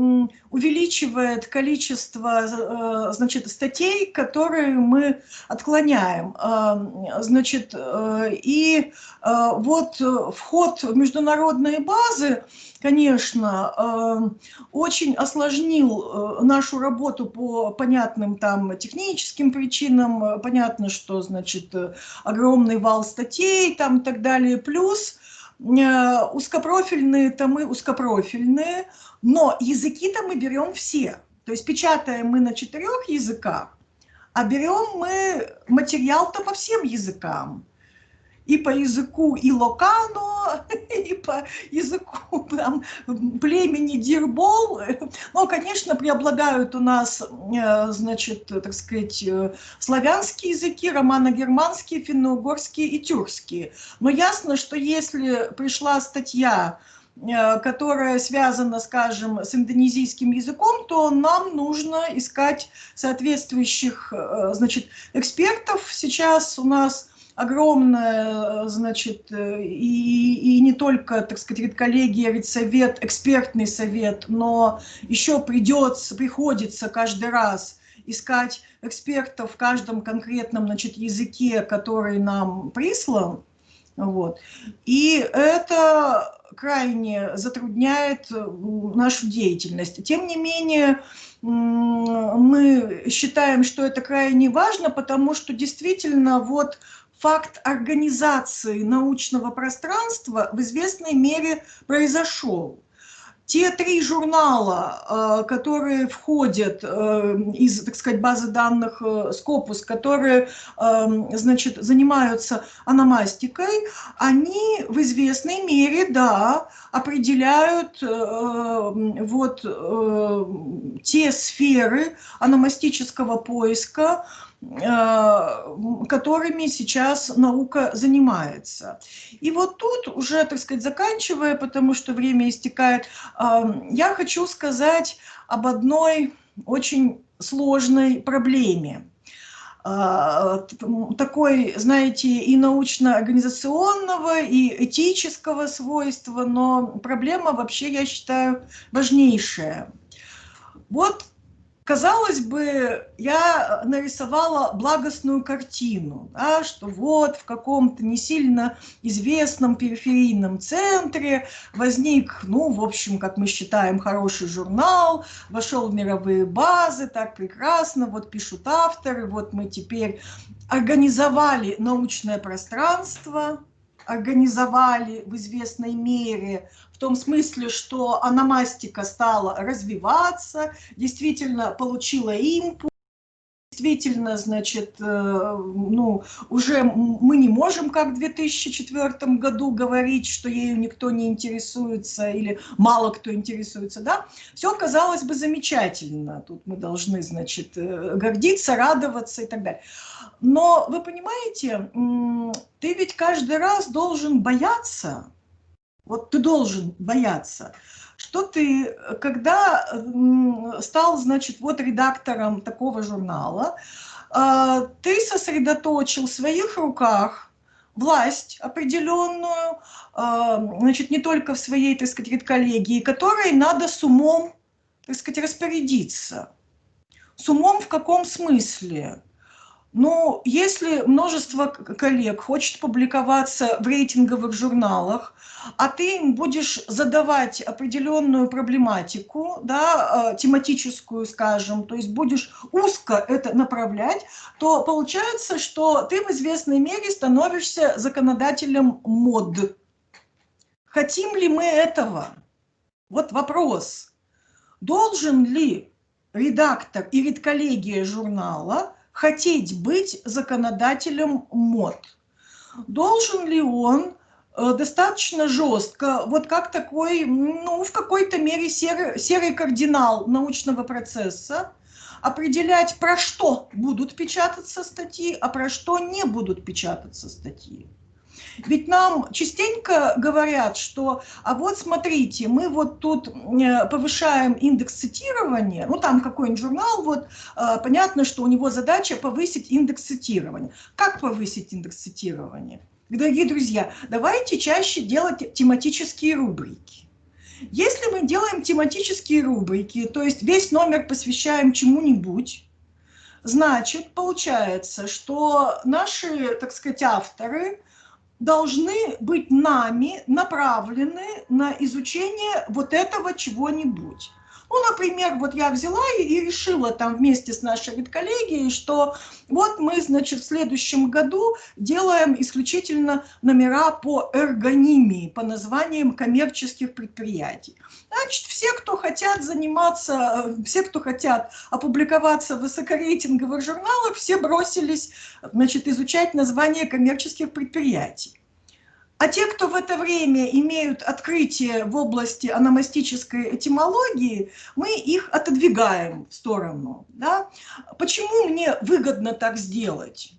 увеличивает количество, значит, статей, которые мы отклоняем. Значит, и вот вход в международные базы, конечно, очень осложнил нашу работу по понятным там техническим причинам. Понятно, что, значит, огромный вал статей там и так далее, плюс узкопрофильные-то мы узкопрофильные, но языки-то мы берем все. То есть печатаем мы на 4 языках, а берем мы материал-то по всем языкам. И по языку Илокано, и по языку там, племени Дирбол. Но, конечно, преобладают у нас, значит, так сказать, славянские языки, романо-германские, финно-угорские и тюркские. Но ясно, что если пришла статья, которая связана, скажем, с индонезийским языком, то нам нужно искать соответствующих, значит, экспертов. Сейчас у нас огромная, значит, и не только, так сказать, редколлегия, редсовет, экспертный совет, но еще приходится каждый раз искать экспертов в каждом конкретном, значит, языке, который нам прислан. Вот. И это крайне затрудняет нашу деятельность. Тем не менее, мы считаем, что это крайне важно, потому что действительно вот факт организации научного пространства в известной мере произошел. Те 3 журнала, которые входят из, так сказать, базы данных Scopus, которые, значит, занимаются ономастикой, они в известной мере, да, определяют вот те сферы ономастического поиска, которыми сейчас наука занимается. И вот тут уже, так сказать, заканчивая, потому что время истекает, я хочу сказать об одной очень сложной проблеме. Такой, знаете, и научно-организационного, и этического свойства, но проблема вообще, я считаю, важнейшая. Вот, казалось бы, я нарисовала благостную картину, да, что вот в каком-то не сильно известном периферийном центре возник, ну, в общем, как мы считаем, хороший журнал, вошел в мировые базы, так прекрасно, вот пишут авторы, вот мы теперь организовали научное пространство, организовали в известной мере, в том смысле, что ономастика стала развиваться, действительно получила импульс, действительно, значит, ну, уже мы не можем, как в 2004 году, говорить, что ею никто не интересуется или мало кто интересуется, да, все, казалось бы, замечательно, тут мы должны, значит, гордиться, радоваться и так далее. Но вы понимаете, ты ведь каждый раз должен бояться, вот ты должен бояться, что ты, когда стал, значит, вот редактором такого журнала, ты сосредоточил в своих руках власть определенную, значит, не только в своей, так сказать, редколлегии, которой надо с умом, так сказать, распорядиться. С умом в каком смысле? Ну, если множество коллег хочет публиковаться в рейтинговых журналах, а ты им будешь задавать определенную проблематику, да, тематическую, скажем, то есть будешь узко это направлять, то получается, что ты в известной мере становишься законодателем мод. Хотим ли мы этого? Вот вопрос. Должен ли редактор и редколлегия журнала хотеть быть законодателем мод? Должен ли он достаточно жестко, вот как такой, ну, в какой-то мере серый кардинал научного процесса, определять, про что будут печататься статьи, а про что не будут печататься статьи? Ведь нам частенько говорят, что, а вот смотрите, мы вот тут повышаем индекс цитирования, ну там какой-нибудь журнал, вот понятно, что у него задача повысить индекс цитирования. Как повысить индекс цитирования? Дорогие друзья, давайте чаще делать тематические рубрики. Если мы делаем тематические рубрики, то есть весь номер посвящаем чему-нибудь, значит, получается, что наши, так сказать, авторы должны быть нами направлены на изучение вот этого чего-нибудь. Ну, например, вот я взяла и решила там вместе с нашей редколлегией, что вот мы, значит, в следующем году делаем исключительно номера по эргонимии, по названиям коммерческих предприятий. Значит, все, кто хотят заниматься, все, кто хотят опубликоваться в высокорейтинговых журналах, все бросились, значит, изучать названия коммерческих предприятий. А те, кто в это время имеют открытие в области ономастической этимологии, мы их отодвигаем в сторону. Да? Почему мне выгодно так сделать?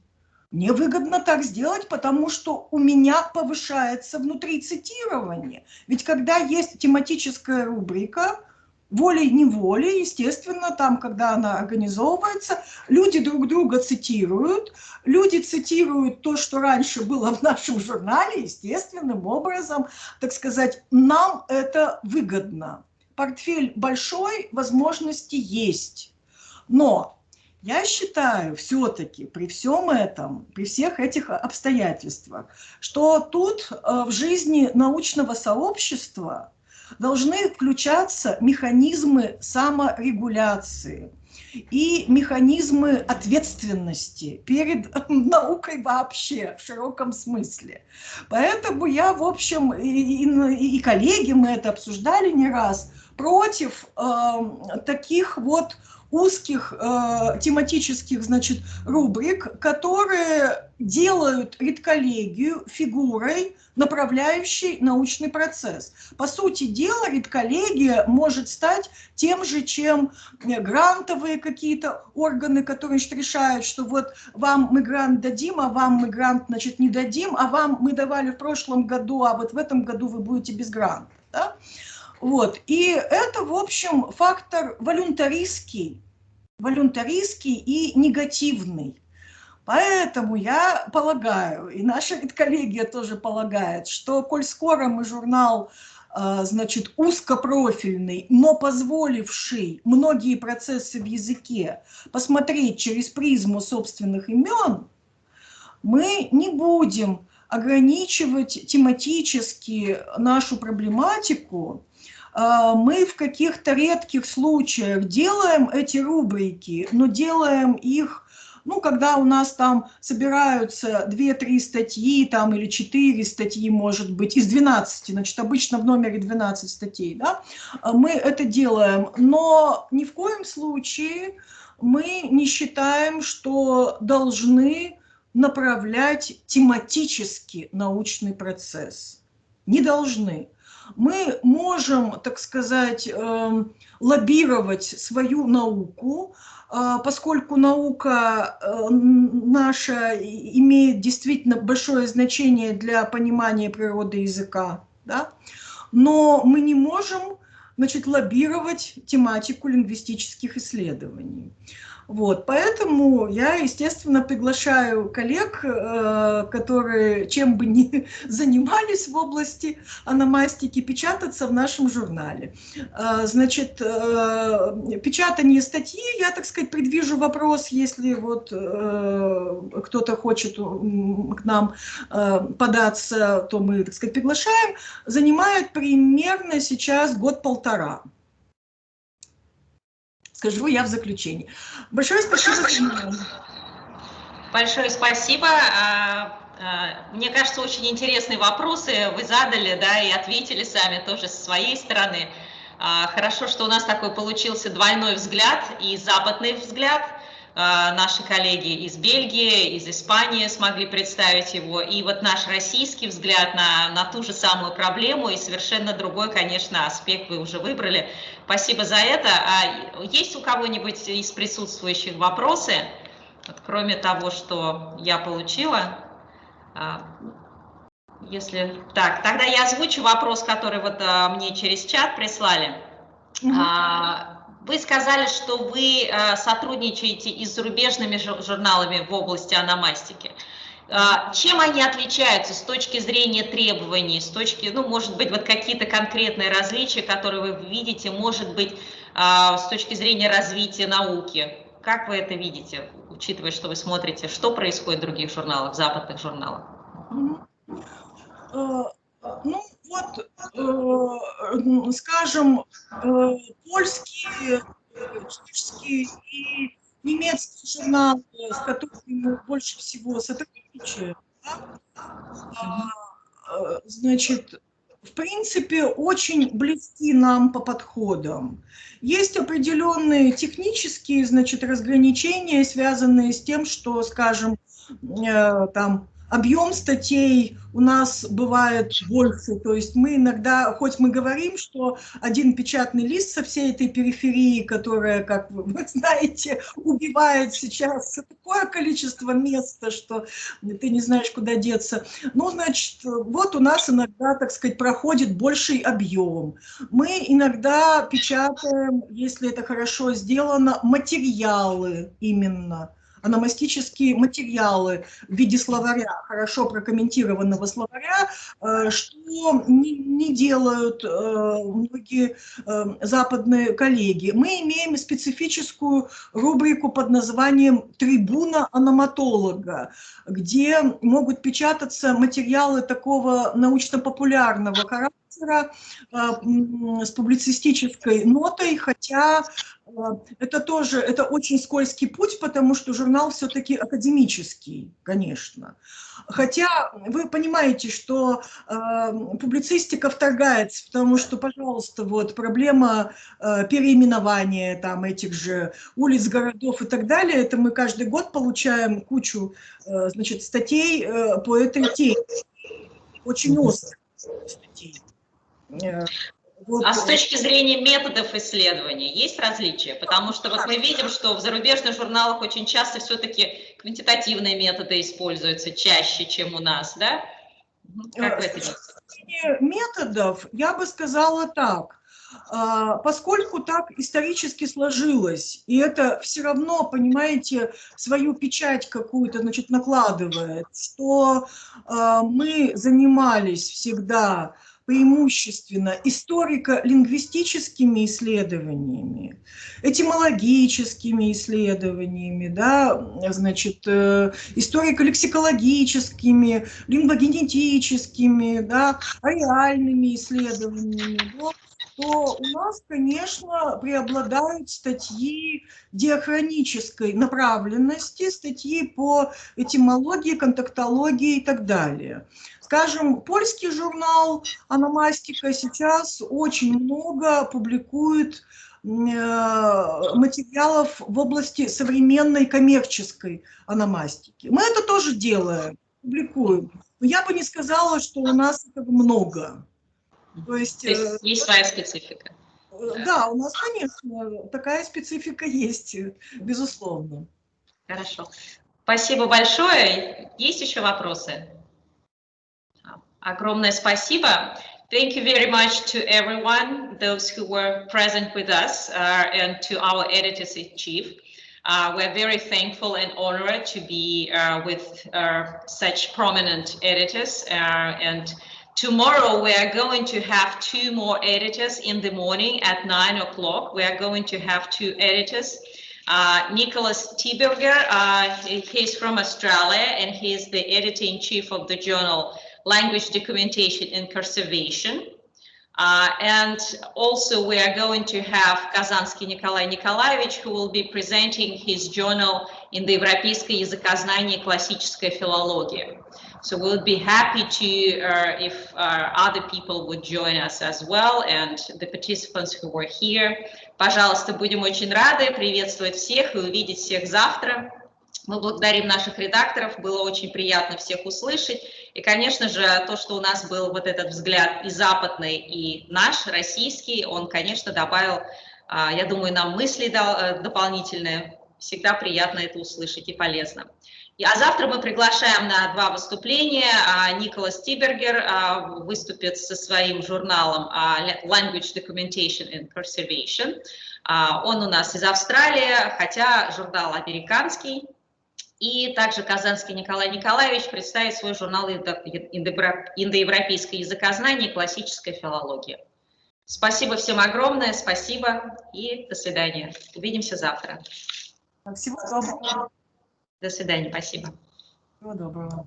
Мне выгодно так сделать, потому что у меня повышается внутри цитирование. Ведь когда есть тематическая рубрика, волей-неволей, естественно, там, когда она организовывается, люди друг друга цитируют, люди цитируют то, что раньше было в нашем журнале, естественным образом, так сказать, нам это выгодно. Портфель большой, возможности есть. Но я считаю все-таки при всем этом, при всех этих обстоятельствах, что тут в жизни научного сообщества должны включаться механизмы саморегуляции и механизмы ответственности перед наукой вообще в широком смысле. Поэтому я, в общем, и коллеги, мы это обсуждали не раз, против таких вот узких тематических, значит, рубрик, которые делают редколлегию фигурой, направляющей научный процесс. По сути дела, редколлегия может стать тем же, чем грантовые какие-то органы, которые, значит, решают, что вот вам мы грант дадим, а вам мы грант, значит, не дадим, а вам мы давали в прошлом году, а вот в этом году вы будете без гранта. Да? Вот. И это, в общем, фактор волюнтаристский и негативный. Поэтому я полагаю, и наша редколлегия тоже полагает, что, коль скоро мы журнал, значит, узкопрофильный, но позволивший многие процессы в языке посмотреть через призму собственных имен, мы не будем ограничивать тематически нашу проблематику. Мы в каких-то редких случаях делаем эти рубрики, но делаем их, ну, когда у нас там собираются 2-3 статьи, там, или 4 статьи, может быть, из 12, значит, обычно в номере 12 статей, да, мы это делаем, но ни в коем случае мы не считаем, что должны направлять тематически научный процесс. Не должны. Мы можем, так сказать, лоббировать свою науку, поскольку наука наша имеет действительно большое значение для понимания природы языка, да? Но мы не можем, значит, лоббировать тематику лингвистических исследований. Вот, поэтому я, естественно, приглашаю коллег, которые чем бы ни занимались в области ономастики, печататься в нашем журнале. Значит, печатание статьи, я, так сказать, предвижу вопрос, если вот кто-то хочет к нам податься, то мы, так сказать, приглашаем, занимает примерно сейчас год-полтора. Скажу я в заключении. Большое спасибо за внимание.
Большое спасибо. Мне кажется, очень интересные вопросы вы задали, да, и ответили сами тоже со своей стороны. Хорошо, что у нас такой получился двойной взгляд и западный взгляд. Наши коллеги из Бельгии, из Испании смогли представить его, и вот наш российский взгляд на ту же самую проблему, и совершенно другой, конечно, аспект вы уже выбрали. Спасибо за это. А есть у кого-нибудь из присутствующих вопросы, вот, кроме того, что я получила? Если так, тогда я озвучу вопрос, который вот мне через чат прислали. Вы сказали, что вы сотрудничаете и с зарубежными журналами в области ономастики. Чем они отличаются с точки зрения требований, с точки, ну, может быть, вот какие-то конкретные различия, которые вы видите, может быть, с точки зрения развития науки? Как вы это видите, учитывая, что вы смотрите, что происходит в других журналах, в западных журналах?
Ну, вот, скажем, польские, чешские и немецкие журналы, с которыми мы больше всего сотрудничаем, да, значит, в принципе, очень близки нам по подходам. Есть определенные технические, значит, разграничения, связанные с тем, что, скажем, там, объем статей у нас бывает больше, то есть мы иногда, хоть мы говорим, что один печатный лист со всей этой периферии, которая, как вы знаете, убивает сейчас такое количество места, что ты не знаешь, куда деться. Ну, значит, вот у нас иногда, так сказать, проходит больший объем. Мы иногда печатаем, если это хорошо сделано, материалы именно. Ономастические материалы в виде словаря, хорошо прокомментированного словаря, что не делают многие западные коллеги. Мы имеем специфическую рубрику под названием «Трибуна ономатолога», где могут печататься материалы такого научно-популярного характера, с публицистической нотой, хотя это очень скользкий путь, потому что журнал все-таки академический, конечно. Хотя вы понимаете, что публицистика вторгается, потому что, пожалуйста, вот проблема переименования там этих же улиц, городов и так далее, это мы каждый год получаем кучу, значит, статей по этой теме, очень острых статей. Вот.
А с точки зрения методов исследования есть различия? Потому что вот мы видим, что в зарубежных журналах очень часто все-таки квантитативные методы используются чаще, чем у нас, да? Как вы это видите?
С точки зрения методов я бы сказала так. Поскольку так исторически сложилось, и это все равно, понимаете, свою печать какую-то, значит, накладывает, что мы занимались всегда преимущественно историко-лингвистическими исследованиями, этимологическими исследованиями, да, значит, историко-лексикологическими, лингвогенетическими, да, реальными исследованиями, да, то у нас, конечно, преобладают статьи диахронической направленности, статьи по этимологии, контактологии и так далее. Скажем, польский журнал «Ономастика» сейчас очень много публикует материалов в области современной коммерческой ономастики. Мы это тоже делаем, публикуем. Но я бы не сказала, что у нас этого много. То есть
есть своя специфика.
Да, у нас, конечно, такая специфика есть, безусловно.
Хорошо. Спасибо большое. Есть еще вопросы? Огромное спасибо. Thank you very much to everyone, those who were present with us, and to our editors-in-chief. We're very thankful and honored to be with such prominent editors. And tomorrow we are going to have 2 more editors in the morning at 9 o'clock. We are going to have 2 editors. Nicholas Tieberger, he's from Australia, and he's the editor-in-chief of the journal Language Documentation and Conservation. And also we are going to have Казанский Николай Николаевич, who will be presenting his journal Индоевропейское языкознание и классическая филология. So we'll be happy to, if other people would join us as well, and the participants who were here. Пожалуйста, будем очень рады приветствовать всех и увидеть всех завтра. Мы благодарим наших редакторов, было очень приятно всех услышать. И, конечно же, то, что у нас был вот этот взгляд и западный, и наш, российский, он, конечно, добавил, я думаю, нам мысли дополнительные. Всегда приятно это услышать и полезно. А завтра мы приглашаем на 2 выступления. Николас Тибергер выступит со своим журналом Language Documentation and Conservation. Он у нас из Австралии, хотя журнал американский. И также Казанский Николай Николаевич представит свой журнал «Индоевропейское языкознание и классическая филология». Спасибо всем огромное, спасибо и до свидания. Увидимся завтра.
Всего доброго.
До свидания, спасибо.
Всего доброго.